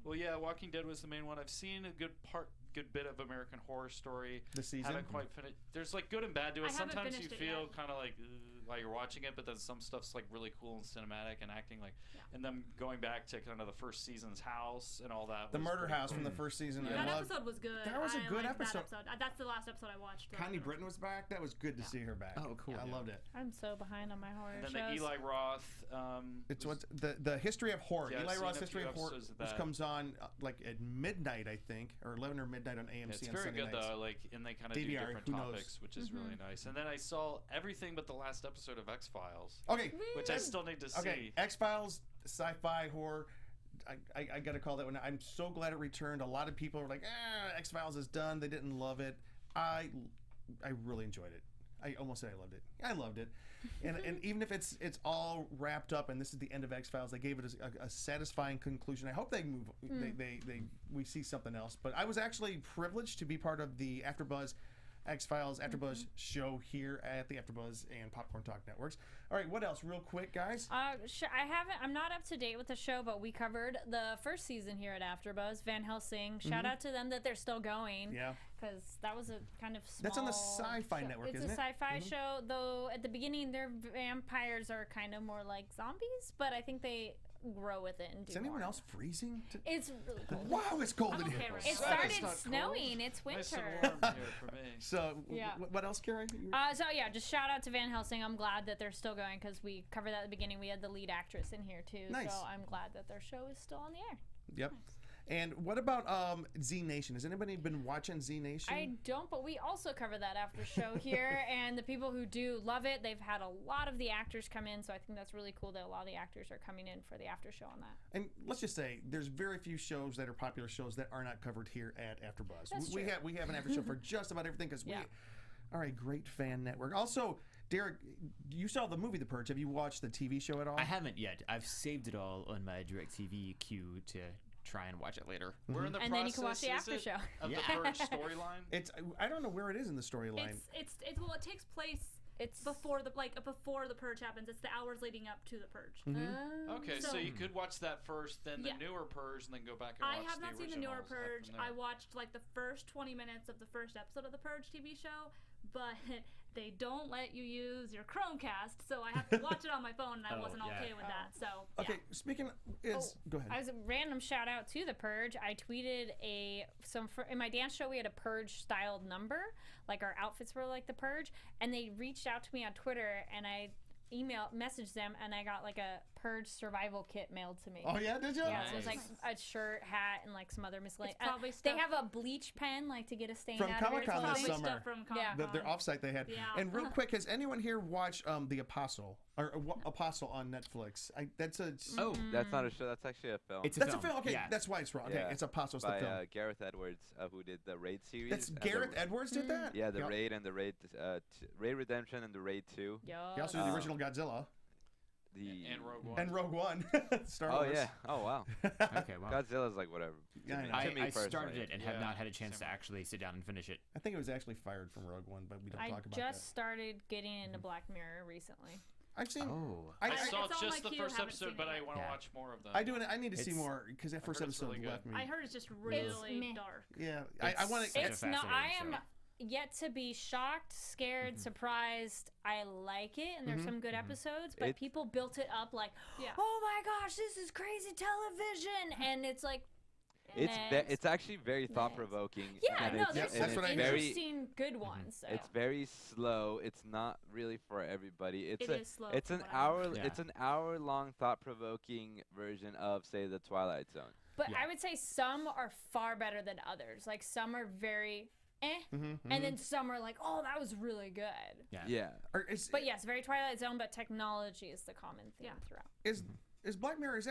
Well, yeah, Walking Dead was the main one. I've seen a good bit of American Horror Story. This season? Haven't quite finished. There's like good and bad to it. I haven't Sometimes you finished it feel yet. kind of like while you're watching it, but then some stuff's like really cool and cinematic and acting like. And then going back to kind of the first season's house and all that. The was Murder pretty House cool. from the first season. I That loved. episode was good. That was a I good liked episode. That episode. That's the last episode I watched. Connie Britton was back. That was good to see her back. Oh, cool. I loved it. I'm so behind on my horror And then shows. the Eli Roth. It's was- what the history of horror. Yeah, I've Eli seen Roth's a history few of horror, episodes of which that. comes on like at midnight, I think, or 11 or midnight on AMC It's on very Sunday good nights. though, like, and they kind of do DVR, different who knows? topics, which is really nice. And then I saw everything but the last episode of X-Files, Okay, which I still need to see. okay. X-Files, sci-fi horror. I got to call that one. I'm so glad it returned. A lot of people were like, X-Files is done. They didn't love it. I really enjoyed it. I almost said I loved it. I loved it. And even if it's all wrapped up and this is the end of X-Files, they gave it a satisfying conclusion. I hope they move. We see something else. But I was actually privileged to be part of the AfterBuzz XFiles AfterBuzz show here at the AfterBuzz and Popcorn Talk Networks. All right, what else? Real quick, guys. I'm not up to date with the show, but we covered the first season here at AfterBuzz. Van Helsing. Shout out to them that they're still going. Yeah. Because that was a kind of small. That's on the Sci-Fi Network, isn't it? It's a sci-fi show, though. At the beginning, their vampires are kind of more like zombies, but I think they grow with it and do Is anyone more. else freezing? It's really cold. Wow, it's cold in I'm here. okay right It now. started snowing. It's Nice and winter. warm here for me. So, Yeah. what else, Kari? So yeah, just shout out to Van Helsing. I'm glad that they're still going because we covered that at the beginning. We had the lead actress in here too. Nice. So I'm glad that their show is still on the air. Yep. And what about Z Nation? Has anybody been watching Z Nation? I don't, but we also cover that after show here, and the people who do love it. They've had a lot of the actors come in, so I think that's really cool that a lot of the actors are coming in for the after show on that. And let's just say, there's very few shows that are popular shows that are not covered here at AfterBuzz. That's we true. have an after show for just about everything because Yeah. we are a great fan network. Also, Derek, you saw the movie The Purge. Have you watched the TV show at all? I haven't yet. I've saved it all on my DirecTV queue to try and watch it later. We're in the And then you can watch process, the is after it, show. of Yeah. the Purge storyline. I don't know where it is in the storyline. It's well, it takes place. It's Before the purge happens. It's the hours leading up to the purge. Okay, so So- you could watch that first, then the Yeah. newer Purge, and then go back and watch I have not seen the newer originals up Purge. from there. I watched like the first 20 minutes of the first episode of the Purge TV show, but they don't let you use your Chromecast, so I have to watch it on my phone, and I wasn't yeah. okay with that. So Okay, speaking go ahead. As a random shout out to the Purge, I tweeted in my dance show we had a Purge styled number, like our outfits were like the Purge, and they reached out to me on Twitter, and I messaged them, and I got like a Purge survival kit mailed to me. Oh yeah, did you? Yeah, so it's like Nice. a shirt, hat, and like some other miscellaneous. It's probably They stuff- have a bleach pen, like to get a stain From out of it. Comic-Con It's this probably summer. stuff from Yeah. Comic-Con. Their offsite they had. Yeah. And real quick, has anyone here watched The Apostle or Apostle on Netflix? That's a Oh, That's not a show. That's actually a film. it's a that's film. a film. Okay, Yeah. that's why it's wrong. Okay, Yeah. it's Apostle. It's the by film. Gareth Edwards, who did the Raid series. That's and Gareth the, Edwards did that. Yeah, the He al- Raid and the Raid, Raid Redemption and the Raid 2. Yeah. He also did the original Godzilla The And Rogue One. and Rogue One. Star Oh Wars. yeah. Oh wow. Okay, wow. Godzilla's like whatever. Yeah, I know. I, To me I started personally. it and have Yeah, not had a chance same to actually sit down and finish it. I think it was actually fired from Rogue One, but we don't I talk about just that. started getting into Black Mirror recently. I've seen. Oh. I I saw It's on just my the queue, first haven't episode, seen but it I yet. want to Yeah. watch more of that. I need to see It's- more because that first heard it's episode really left good. me. I heard it's just It's really meh. dark. Yeah, I want It's to. a It's not. I fascinating am show. yet to be shocked, scared, surprised. I like it, and there's some good episodes, but It's- people built it up like, Yeah. oh my gosh, this is crazy television, and it's like, It's actually very thought provoking. yeah, and no, it's, there's and some that's what I it's hear. very interesting good ones. So. it's very slow. It's not really for everybody. It's It is slow It's from an what I hour. remember. It's an hour-long, thought-provoking version of, say, the Twilight Zone. But Yeah. I would say some are far better than others. Like some are very and then some are like, oh, that was really good. Yeah. But yes, very Twilight Zone, but technology is the common theme throughout. Is Black Mirror? Is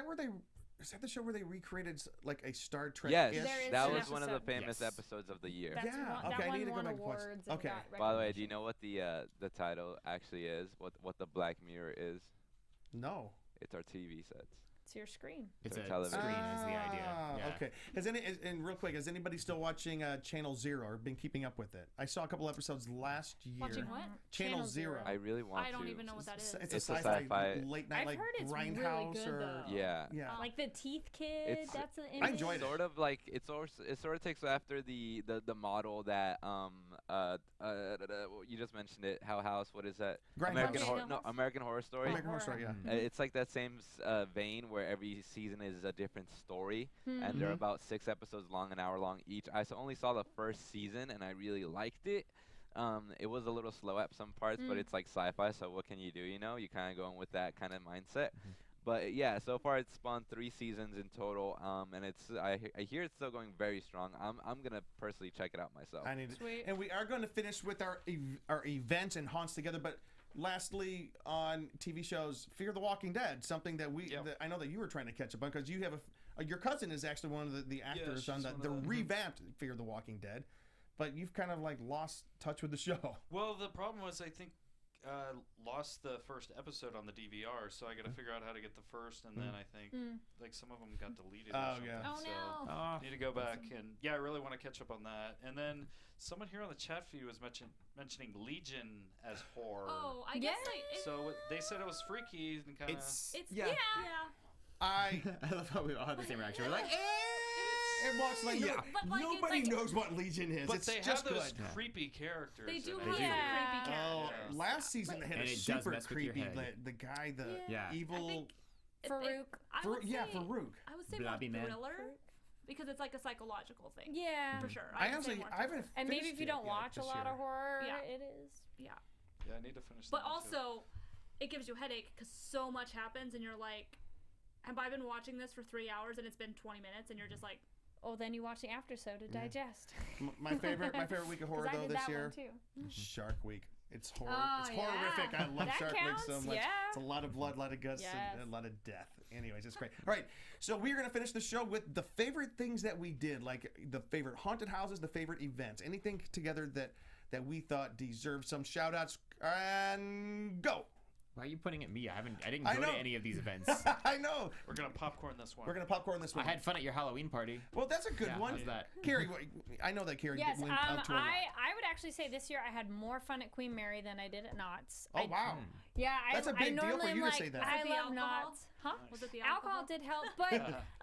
that the show where they recreated like a Star Trek? Yes, There is that an was one of the episode. famous Yes. episodes of the year. That's Yeah, one, okay, that I one need to go won back and watch- awards. And okay. got By the way, do you recognition. know what the title actually is? What the Black Mirror is? No. It's our TV sets. It's your screen. It's Their a television. screen is the idea. Ah, Yeah. Okay. And real quick, is anybody still watching Channel Zero or been keeping up with it? I saw a couple episodes last year. Watching what? Channel Zero. I really want I don't to. even know what that is. It's It's a a sci-fi, sci-fi- late night I've like heard it's really Grindhouse good, or though. Yeah. yeah. Like the Teeth Kid. It's- That's an I enjoyed it. Sort of like it sort of takes after the model that you just mentioned it. House. What is that? Grindhouse. American Horror Story. American Horror Story, yeah. It's like that same vein where every season is a different story, and they're about 6 episodes long, an hour long each. I only saw the first season, and I really liked it. It was a little slow at some parts, but it's like sci-fi, so what can you do? You know, you kind of going with that kind of mindset. But yeah, so far it's spawned 3 seasons in total, and I hear it's still going very strong. I'm gonna personally check it out myself. I need it. Sweet. And we are going to finish with our events and haunts together. But lastly, on TV shows, Fear the Walking Dead, something that that I know that you were trying to catch up on because you have your cousin is actually one of the actors on she's the one of the- revamped Fear the Walking Dead. But you've kind of like lost touch with the show. Well, the problem was I think lost the first episode on the DVR, so I got to figure out how to get the first, and then I think like some of them got deleted. Oh, or something, yeah. Oh, so no. need to go back and I really want to catch up on that. And then Someone here on the chat feed was mentioning Legion as horror. Oh, I guess So they said it was freaky and kind of. it's yeah. I love how we all had the same reaction. We're like, it walks like But, like, it's nobody like- knows what Legion is. But it's they just have those good. creepy characters. They do in have it. some Yeah. creepy Oh, characters. last season they had And a it does super mess with your creepy head. the guy Yeah. evil Farouk. I would say, Farouk. I would say Blobby more man. thriller because it's like a psychological thing. Yeah. For sure. I would say honestly more I haven't And maybe finished if you it don't yet watch a this lot year. of horror, Yeah. it is. Yeah. Yeah, I need to finish. But that one, too. also, it gives you a headache because so much happens, and you're like, "Have I been watching this for 3 hours and it's been 20 minutes?" And you're just like, Oh, then you watch the after show to digest. My favorite week of horror 'Cause I though did this that year. one too. Shark Week. It's horror. Oh, it's yeah. horrific. I love That Shark counts, Week so much. yeah. It's a lot of blood, a lot of guts, Yes. and a lot of death. Anyways, it's great. All right, so we're gonna finish the show with the favorite things that we did, like the favorite haunted houses, the favorite events, anything together that we thought deserved some shout outs. And go. why are you putting at me? I didn't I go know. to any of these events. I know. We're gonna popcorn this one. We're gonna popcorn this I one. had fun at your Halloween party. Well, that's a good Yeah, one. how's that? Carrie, I know that Carrie Yes, went out to a lot. I would actually say this year I had more fun at Queen Mary than I did at Knott's. Oh wow. Yeah, That's a I big deal for normally you to am say like, that. I Was it the love alcohol? Knott's. Huh? Was it the Alcohol alcohol? did help, but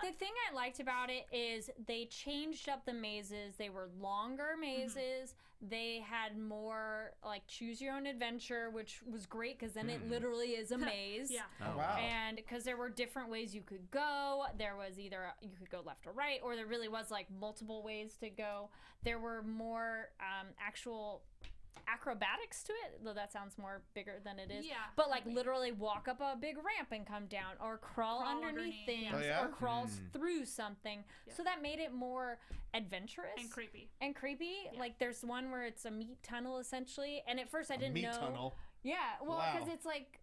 the thing I liked about it is they changed up the mazes. They were longer mazes. They had more like choose your own adventure, which was great because then it literally is a maze. Yeah. Oh, wow. And because there were different ways you could go, there was either you could go left or right, or there really was like multiple ways to go. There were more actual acrobatics to it, though that sounds more bigger than it is. Yeah. But like literally walk up a big ramp and come down, or crawl underneath things, yeah. Oh, yeah? or crawl through something. Yeah. So that made it more adventurous And creepy. And creepy. Yeah. Like there's one where it's a meat tunnel essentially, and at first I didn't Meat know. tunnel. Yeah, well, Wow. because it's like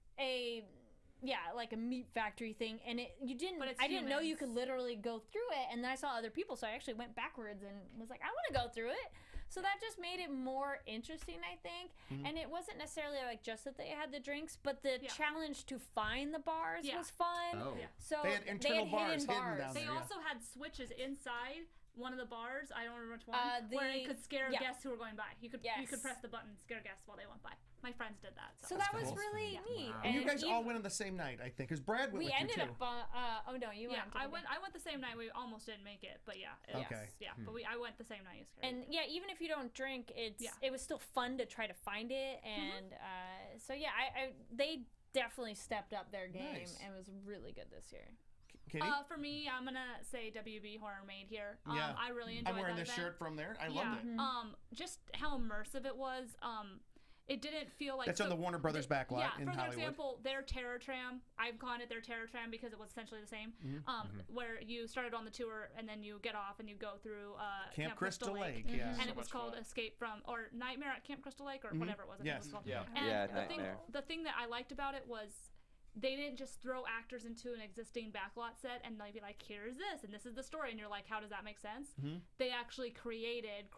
like a meat factory thing, and But it's I didn't know you humans. could literally go through it, and then I saw other people, so I actually went backwards and was like, I want to go through it. So that just made it more interesting, I think. And it wasn't necessarily like just that they had the drinks, but the challenge to find the bars Yeah. was fun. Oh. Yeah. So They had internal bars hidden hidden bars. down They there, yeah. also had switches inside one of the bars. I don't remember which one. where the- it could scare yeah. guests who were going by. You could Yes. press the button, scare guests while they went by. My friends did that. So that was cool. really neat. Wow. And you guys all even- went on the same night, I think, because Brad went We with ended you too. up. Oh no, you Yeah, went. to I the went. I went the same night. We almost didn't make it, but yeah. Okay. Yeah, but I went the same night as Kari. And yeah, even if you don't drink, Yeah. it was still fun to try to find it, and so yeah, they definitely stepped up their game Nice. and was really good this year. Katie? For me, I'm gonna say WB Horror Made here. Yeah. I really enjoyed I'm wearing that this event. shirt from there. I Yeah. loved it. Just how immersive it was. It didn't feel like That's on the Warner Brothers back lot Yeah, in for Hollywood. example, their Terror Tram. I've called it their Terror Tram because it was essentially the same. Where you started on the tour and then you get off and you go through Camp Crystal Lake, yeah. and So it was much called fun. Escape from or Nightmare at Camp Crystal Lake or whatever it was. I think it was Yes. called. Yeah. And Yeah, the Nightmare. thing that I liked about it was they didn't just throw actors into an existing backlot set and they'd be like, here's this and this is the story, and you're like, how does that make sense? They actually created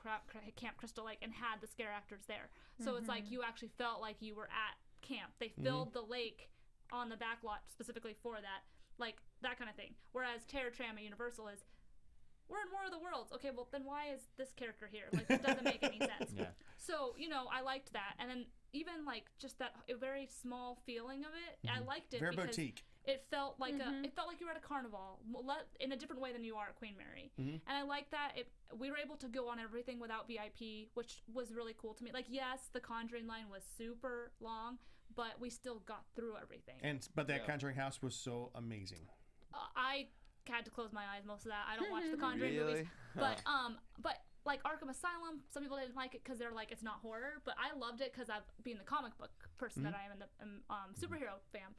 Camp Crystal Lake and had the scare actors there, so it's like you actually felt like you were at camp. They filled the lake on the backlot specifically for that, like that kind of thing. Whereas Terror Tram at Universal is, we're in War of the Worlds. Okay, well then why is this character here? Like it doesn't make any sense. Yeah. So I liked that, and then even like just that a very small feeling of it, I liked it. Very because boutique. It felt like it felt like you were at a carnival in a different way than you are at Queen Mary, and I like that. We were able to go on everything without VIP, which was really cool to me. Like yes, the Conjuring line was super long, but we still got through everything. But that Conjuring house was so amazing. I had to close my eyes most of that. I don't watch the Conjuring movies, but like Arkham Asylum, some people didn't like it because they're like it's not horror, but I loved it because being the comic book person that I am and the superhero fan,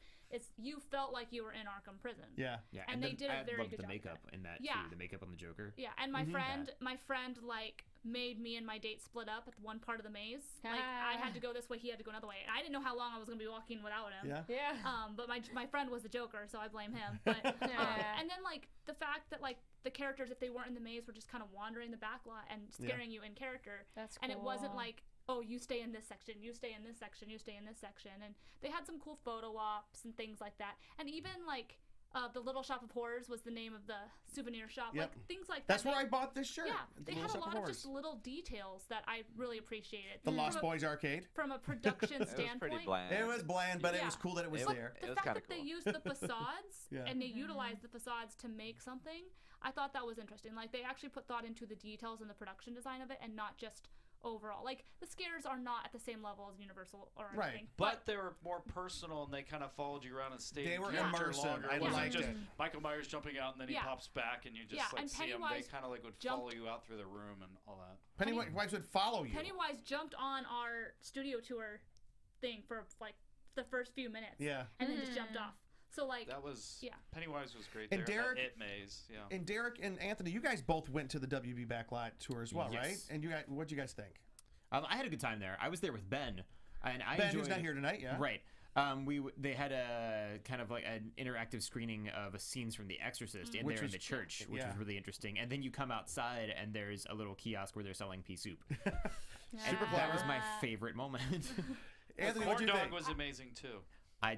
you felt like you were in Arkham Prison. Yeah. Yeah, And they did a I very loved good the job with makeup that. in that Yeah. too. The makeup on the Joker. Yeah, and my friend like made me and my date split up at one part of the maze. Like I had to go this way, he had to go another way, and I didn't know how long I was gonna be walking without him. Yeah. Yeah. But my friend was the Joker, so I blame him. But and then like the fact that like the characters, if they weren't in the maze, were just kind of wandering the back lot and scaring you in character. That's And it wasn't cool. like, oh, you stay in this section, you stay in this section, you stay in this section. And they had some cool photo ops and things like that. And even like The Little Shop of Horrors was the name of the souvenir shop. Yep. Like things like That's that. where I bought this shirt. Yeah, at the they Little had a Shop lot of Horrors. just little details that I really appreciated. The Lost Boys arcade. From a production It was standpoint. pretty bland. It was bland, but it Yeah. was cool that it was But there. It The was fact kinda that they cool. used the facades Yeah. and they utilized the facades to make something, I thought that was interesting. Like they actually put thought into the details and the production design of it, and not just overall. Like the scares are not at the same level as Universal or Right. anything. But they were more personal, and they kind of followed you around and stayed They in were character immersive. longer. I It wasn't liked just it. Michael Myers jumping out and then he Yeah. pops back and you just Yeah, like and see him. They Pennywise kind of like would jumped- follow you out through the room and all that. Pennywise would follow you. Pennywise jumped on our studio tour thing for like the first few minutes. Yeah. And then just jumped off. So like That was Yeah. Pennywise was great And there. Derek- It maze, yeah. And Derek and Anthony, you guys both went to the WB Backlot tour as well, Yes. right? And you guys, what'd you guys think? I had a good time there. I was there with Ben, and I Ben, enjoyed. who's not here tonight, yeah. Right. They had a kind of like an interactive screening of scenes from The Exorcist in Which there in was- the church, which yeah. was really interesting. And then you come outside, and there's a little kiosk where they're selling pea soup. Super That was clever. my favorite moment. Anthony, Corn what'd you dog think? was amazing too. I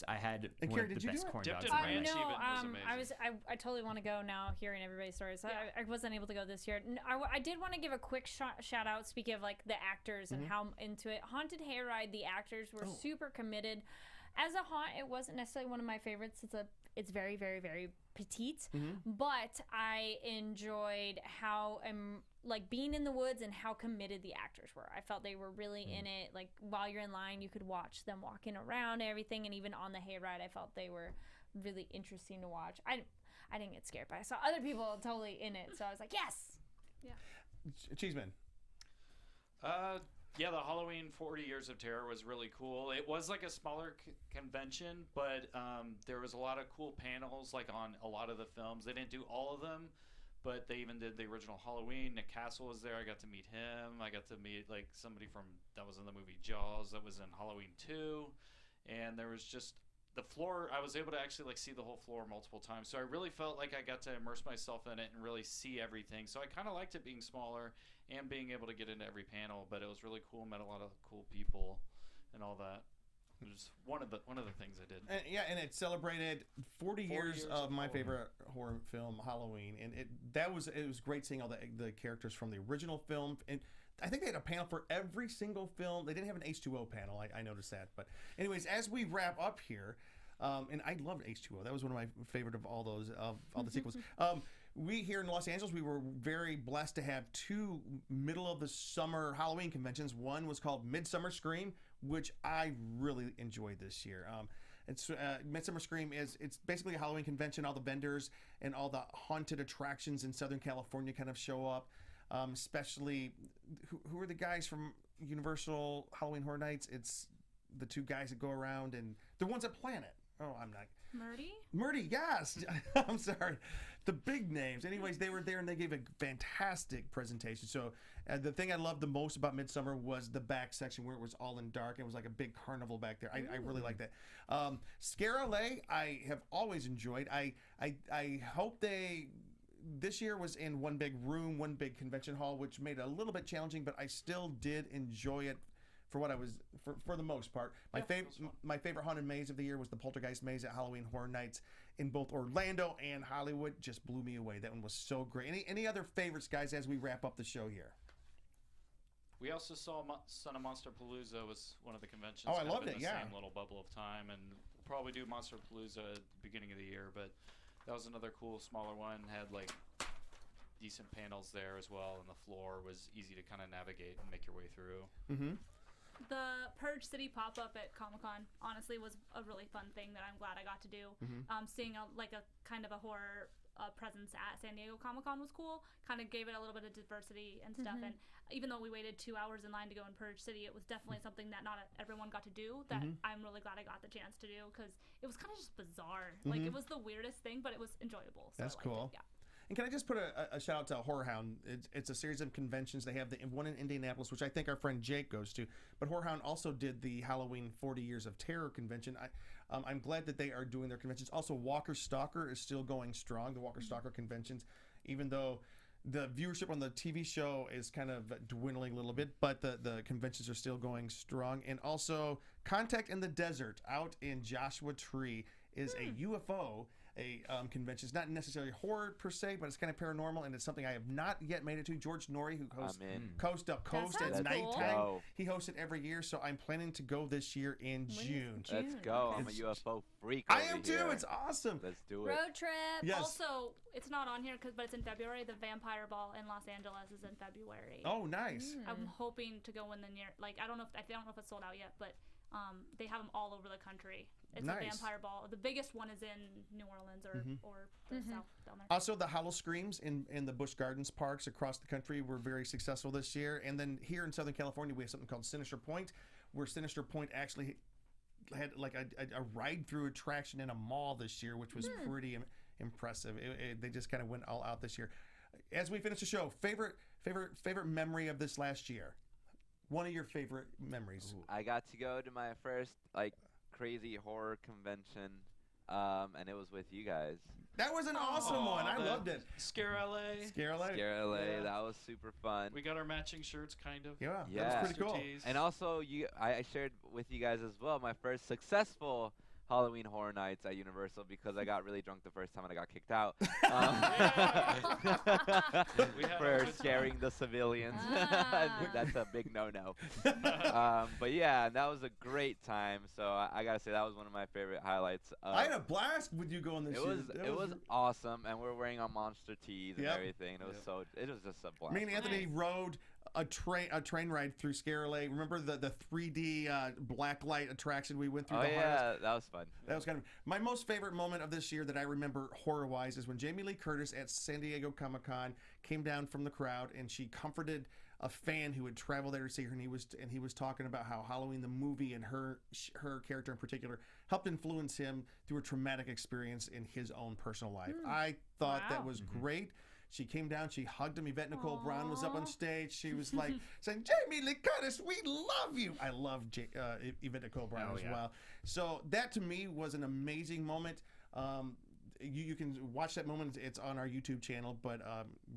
had And one Kari, of the did you best do it? corn Dipped dogs in in my ranch life. even was amazing. I totally want to go now, hearing everybody's stories. I wasn't able to go this year. I did want to give a quick shout out, speaking of like the actors and how into it. Haunted Hayride, the actors were super committed. As a haunt, it wasn't necessarily one of my favorites. It's very, very, very petite, but I enjoyed how like being in the woods and how committed the actors were. I felt they were really in it. Like while you're in line, you could watch them walking around and everything, and even on the hayride, I felt they were really interesting to watch. I didn't get scared, but I saw other people totally in it, so I was like, yes. Cheeseman. Yeah, the Halloween 40 Years of Terror was really cool. It was like a smaller convention, but there was a lot of cool panels like on a lot of the films. They didn't do all of them, but they even did the original Halloween. Nick Castle was there. I got to meet him. I got to meet like somebody that was in the movie Jaws that was in Halloween 2. And there was just the floor. I was able to actually like see the whole floor multiple times. So I really felt like I got to immerse myself in it and really see everything. So I kind of liked it being smaller and being able to get into every panel, but it was really cool. Met a lot of cool people and all that. It was one of the things I did. And it celebrated 40 years of my favorite horror film, Halloween, and it was great seeing all the characters from the original film. And I think they had a panel for every single film. They didn't have an H2O panel. I noticed that. But anyways, as we wrap up here, and I loved H2O. That was one of my favorite of all those of all the sequels. We here in Los Angeles, we were very blessed to have two middle of the summer Halloween conventions. One was called Midsummer Scream, which I really enjoyed this year. It's Midsummer Scream it's basically a Halloween convention. All the vendors and all the haunted attractions in Southern California kind of show up. Especially who are the guys from Universal Halloween Horror Nights? It's the two guys that go around and the ones at Planet. Oh, I'm not. Murdy, yes. I'm sorry. The big names. Anyways, they were there and they gave a fantastic presentation. So the thing I loved the most about Midsummer was the back section where it was all in dark. It was like a big carnival back there. I really like that. Scare LA, I have always enjoyed. I hope this year was in one big room, one big convention hall, which made it a little bit challenging, but I still did enjoy it for what I was for the most part. My favorite haunted maze of the year was the Poltergeist maze at Halloween Horror Nights in both Orlando and Hollywood. Just blew me away. That one was so great. Any other favorites, guys, as we wrap up the show here? We also saw Son of Monster Palooza was one of the conventions. Oh, I kind of loved in it, the yeah. Same little bubble of time, and we'll probably do Monster Palooza at the beginning of the year, but that was another cool smaller one. Had like decent panels there as well, and the floor was easy to kind of navigate and make your way through. Mm-hmm. The Purge City pop-up at Comic-Con honestly was a really fun thing that I'm glad I got to do. Seeing a kind of a horror presence at San Diego Comic-Con was cool. Kind of gave it a little bit of diversity and stuff. And even though we waited 2 hours in line to go in Purge City, it was definitely something that not everyone got to do that I'm really glad I got the chance to do, because it was kind of just bizarre. Like, it was the weirdest thing, but it was enjoyable. So That's cool. Yeah. And can I just put a shout out to Horror Hound? It's a series of conventions. They have the one in Indianapolis, which I think our friend Jake goes to. But Horror Hound also did the Halloween 40 Years of Terror convention. I'm glad that they are doing their conventions. Also, Walker Stalker is still going strong, the Walker Stalker conventions, even though the viewership on the TV show is kind of dwindling a little bit, but the conventions are still going strong. And also, Contact in the Desert out in Joshua Tree is a UFO convention. It's not necessarily horror per se, but it's kind of paranormal, and it's something I have not yet made it to. George Norrie, who hosts Coast to Coast at nighttime, he hosts it every year, so I'm planning to go this year in June. Let's go. I'm a UFO freak. I am too. It's awesome. Let's do it. Road trip. Yes. Also, it's not on here but it's in February. The Vampire Ball in Los Angeles is in February. Oh, nice. I'm hoping to go in the near. Like I don't know if it's sold out yet, but they have them all over the country. It's a Vampire Ball. The biggest one is in New Orleans or the South down there. Also, the Hollow Screams in the Busch Gardens parks across the country were very successful this year. And then here in Southern California, we have something called Sinister Point, where Sinister Point actually had like a ride-through attraction in a mall this year, which was pretty impressive. They just kind of went all out this year. As we finish the show, favorite memory of this last year. One of your favorite memories. I got to go to my first crazy horror convention, and it was with you guys. That was an awesome one. I loved it. Scare LA. Scare LA. Yeah. That was super fun. We got our matching shirts, kind of. Yeah, that was pretty cool. And also, I shared with you guys as well my first successful Halloween Horror Nights at Universal, because I got really drunk the first time and I got kicked out for scaring the civilians. That's a big no-no. But yeah, that was a great time. So I gotta say that was one of my favorite highlights. I had a blast with you going this year. It was awesome, and we're wearing our monster tees and everything. It was just a blast. Me and Anthony rode a train ride through Scare LA. Remember the 3D black light attraction we went through? That was fun. That was kind of my most favorite moment of this year that I remember horror-wise is when Jamie Lee Curtis at San Diego Comic-Con came down from the crowd and she comforted a fan who had traveled there to see her, and he was talking about how Halloween the movie and her character in particular helped influence him through a traumatic experience in his own personal life. I thought that was great. She came down, she hugged him. Yvette Nicole Brown was up on stage. She was like saying, Jamie Lee Curtis, we love you. I love Yvette Nicole Brown as well. So that to me was an amazing moment. You can watch that moment. It's on our YouTube channel, but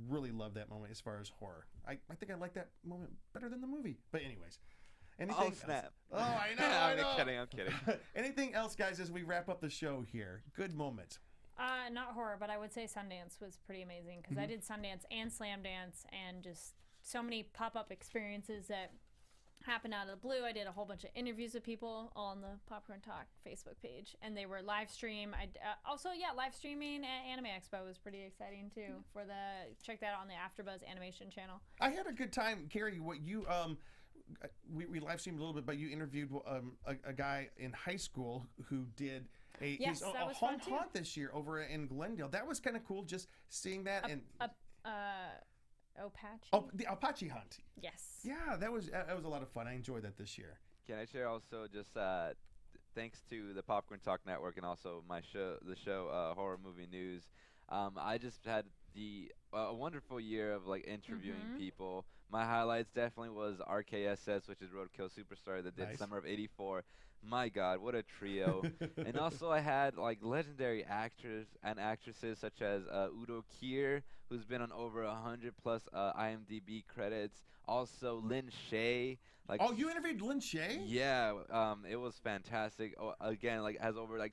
really love that moment as far as horror. I think I like that moment better than the movie. But anyways. Anything snap. Else? Oh, I know. I'm kidding. Anything else, guys, as we wrap up the show here? Good moment. Not horror, but I would say Sundance was pretty amazing, because I did Sundance and Slam Dance, and just so many pop-up experiences that happened out of the blue. I did a whole bunch of interviews with people on the Popcorn Talk Facebook page, and they were live stream. Live streaming at Anime Expo was pretty exciting too. Check that out on the AfterBuzz Animation channel. I had a good time, Kari. What you we live streamed a little bit, but you interviewed a guy in high school who did a haunt this year over in Glendale. That was kind of cool, just seeing that. Apache. Oh, the Apache hunt. Yes. Yeah, that was a lot of fun. I enjoyed that this year. Can I share also just thanks to the Popcorn Talk Network and also the show Horror Movie News. I just had a wonderful year of interviewing people. My highlights definitely was RKSS, which is Roadkill Superstar, that did summer of '84. My God, what a trio! And also I had legendary actors and actresses such as Udo Kier, who's been on over 100+ IMDb credits. Also Lynn Shay. You interviewed Lynn Shay? Yeah, it was fantastic. Again, has over 200+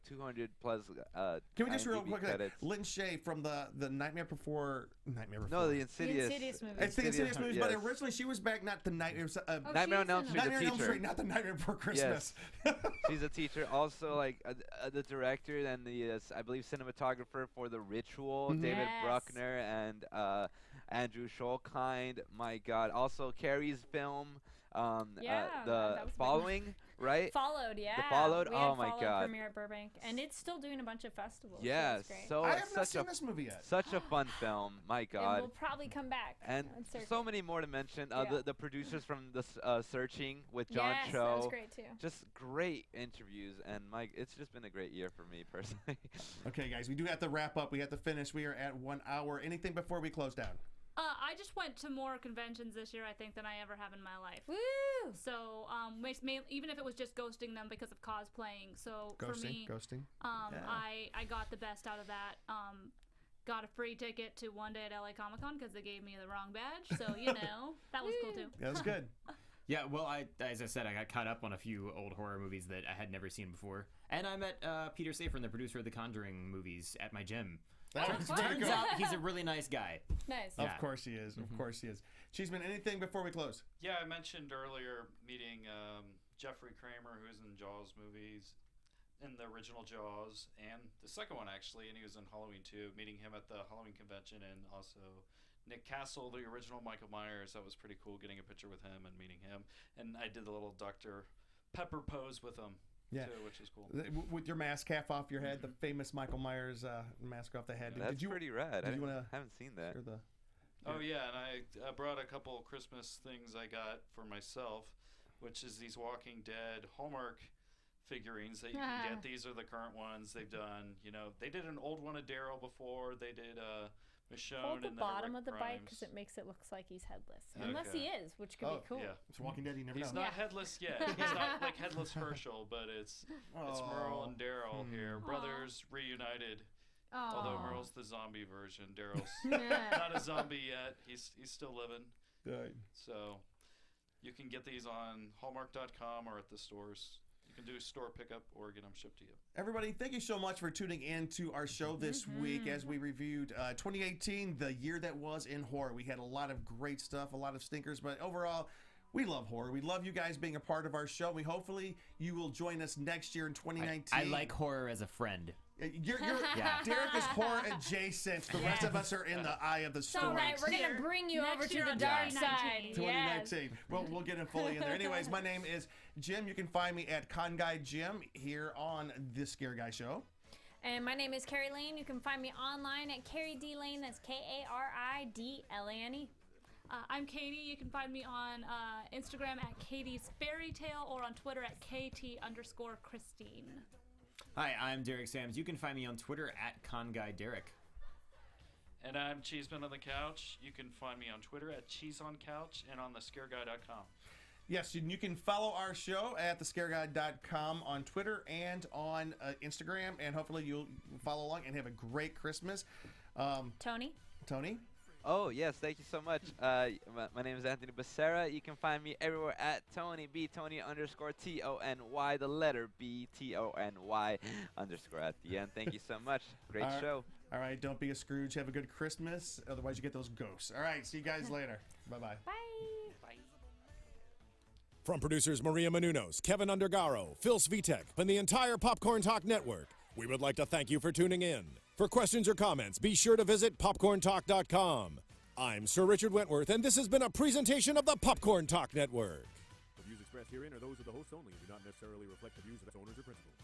Can we just IMDb real quick? credits. Nightmare from the Nightmare Before. No, the Insidious. The Insidious movie. It's the Insidious movies, but originally she was back not the Nightmare. Nightmare on Elm Street, Nightmare the on Elm teacher. Street, not the Nightmare Before Christmas. Yes. She's a teacher. Also, the director and the I believe cinematographer for The Ritual, David Bruckner and Andrew Scholkind. My God. Also, Carrie's film. The Following, right? Followed, yeah. The Followed, oh my God. Premiere at Burbank, and it's still doing a bunch of festivals. Yeah, so I have not seen this movie yet. Such a fun film, my God. And we'll probably come back. And so many more to mention. The producers from the Searching with John Cho. That was great too. Just great interviews, and it's just been a great year for me personally. Okay, guys, we do have to wrap up. We have to finish. We are at 1 hour. Anything before we close down? I just went to more conventions this year, I think, than I ever have in my life. Woo! So, even if it was just ghosting them because of cosplaying. So for me, I got the best out of that. Got a free ticket to one day at LA Comic Con because they gave me the wrong badge. So that was cool too. That was good. Yeah, well, as I said, I got caught up on a few old horror movies that I had never seen before. And I met Peter Safran, the producer of the Conjuring movies, at my gym. Turns out he's a really nice guy. Nice. Of course he is. Of course he is. Cheeseman, anything before we close? Yeah, I mentioned earlier meeting Jeffrey Kramer, who's in Jaws movies, in the original Jaws, and the second one, actually, and he was in Halloween 2, meeting him at the Halloween convention, and also Nick Castle, the original Michael Myers. That was pretty cool, getting a picture with him and meeting him. And I did the little Dr. Pepper pose with him, too, which is cool. With your mask half off your head, the famous Michael Myers mask off the head. That's pretty rad. I haven't seen that. Oh, yeah, and I brought a couple Christmas things I got for myself, which is these Walking Dead Hallmark figurines that you can get. These are the current ones they've done. You know, they did an old one of Daryl before. They did Michonne. Hold the and bottom of the Grimes. bike because it makes it look like he's headless. Unless he is, which could be cool. Yeah. It's Walking Dead, you never He's know. not headless yet. He's not like Headless Herschel, but it's Merle and Daryl here. Brothers reunited. Although Merle's the zombie version. Daryl's not a zombie yet. He's still living. Good. So you can get these on Hallmark.com or at the stores. You can do store pickup or get them shipped to you. Everybody, thank you so much for tuning in to our show this week as we reviewed 2018, the year that was in horror. We had a lot of great stuff, a lot of stinkers, but overall, we love horror. We love you guys being a part of our show. Hopefully you will join us next year in 2019. I like horror as a friend. Derek is horror adjacent. The rest of us are in the eye of the storm. So right, we're gonna bring you over to the dark side. 2019. Well, we'll get him fully in there. Anyways, my name is Jim. You can find me at Con Guy Jim here on the Scare Guy Show. And my name is Kari Lane. You can find me online at Kari D Lane. That's KARIDLANE. I'm Katie. You can find me on Instagram at Katie's Fairy Tale or on Twitter at KT_Christine. Hi, I'm Derek Sams. You can find me on Twitter at ConGuyDerek. And I'm Cheeseman on the Couch. You can find me on Twitter at CheeseOnCouch and on thescareguy.com. Yes, and you can follow our show at thescareguy.com on Twitter and on Instagram, and hopefully you'll follow along and have a great Christmas. Tony? Oh, yes, thank you so much. My name is Anthony Becerra. You can find me everywhere at Tony, Tony_TONY, the letter B, TONY_ at the end. Thank you so much. Great show. All right, don't be a Scrooge. Have a good Christmas. Otherwise, you get those ghosts. All right, see you guys later. Bye-bye. Bye. From producers Maria Menounos, Kevin Undergaro, Phil Svitek, and the entire Popcorn Talk Network, we would like to thank you for tuning in. For questions or comments, be sure to visit popcorntalk.com. I'm Sir Richard Wentworth, and this has been a presentation of the Popcorn Talk Network. The views expressed herein are those of the hosts only and do not necessarily reflect the views of its owners or principals.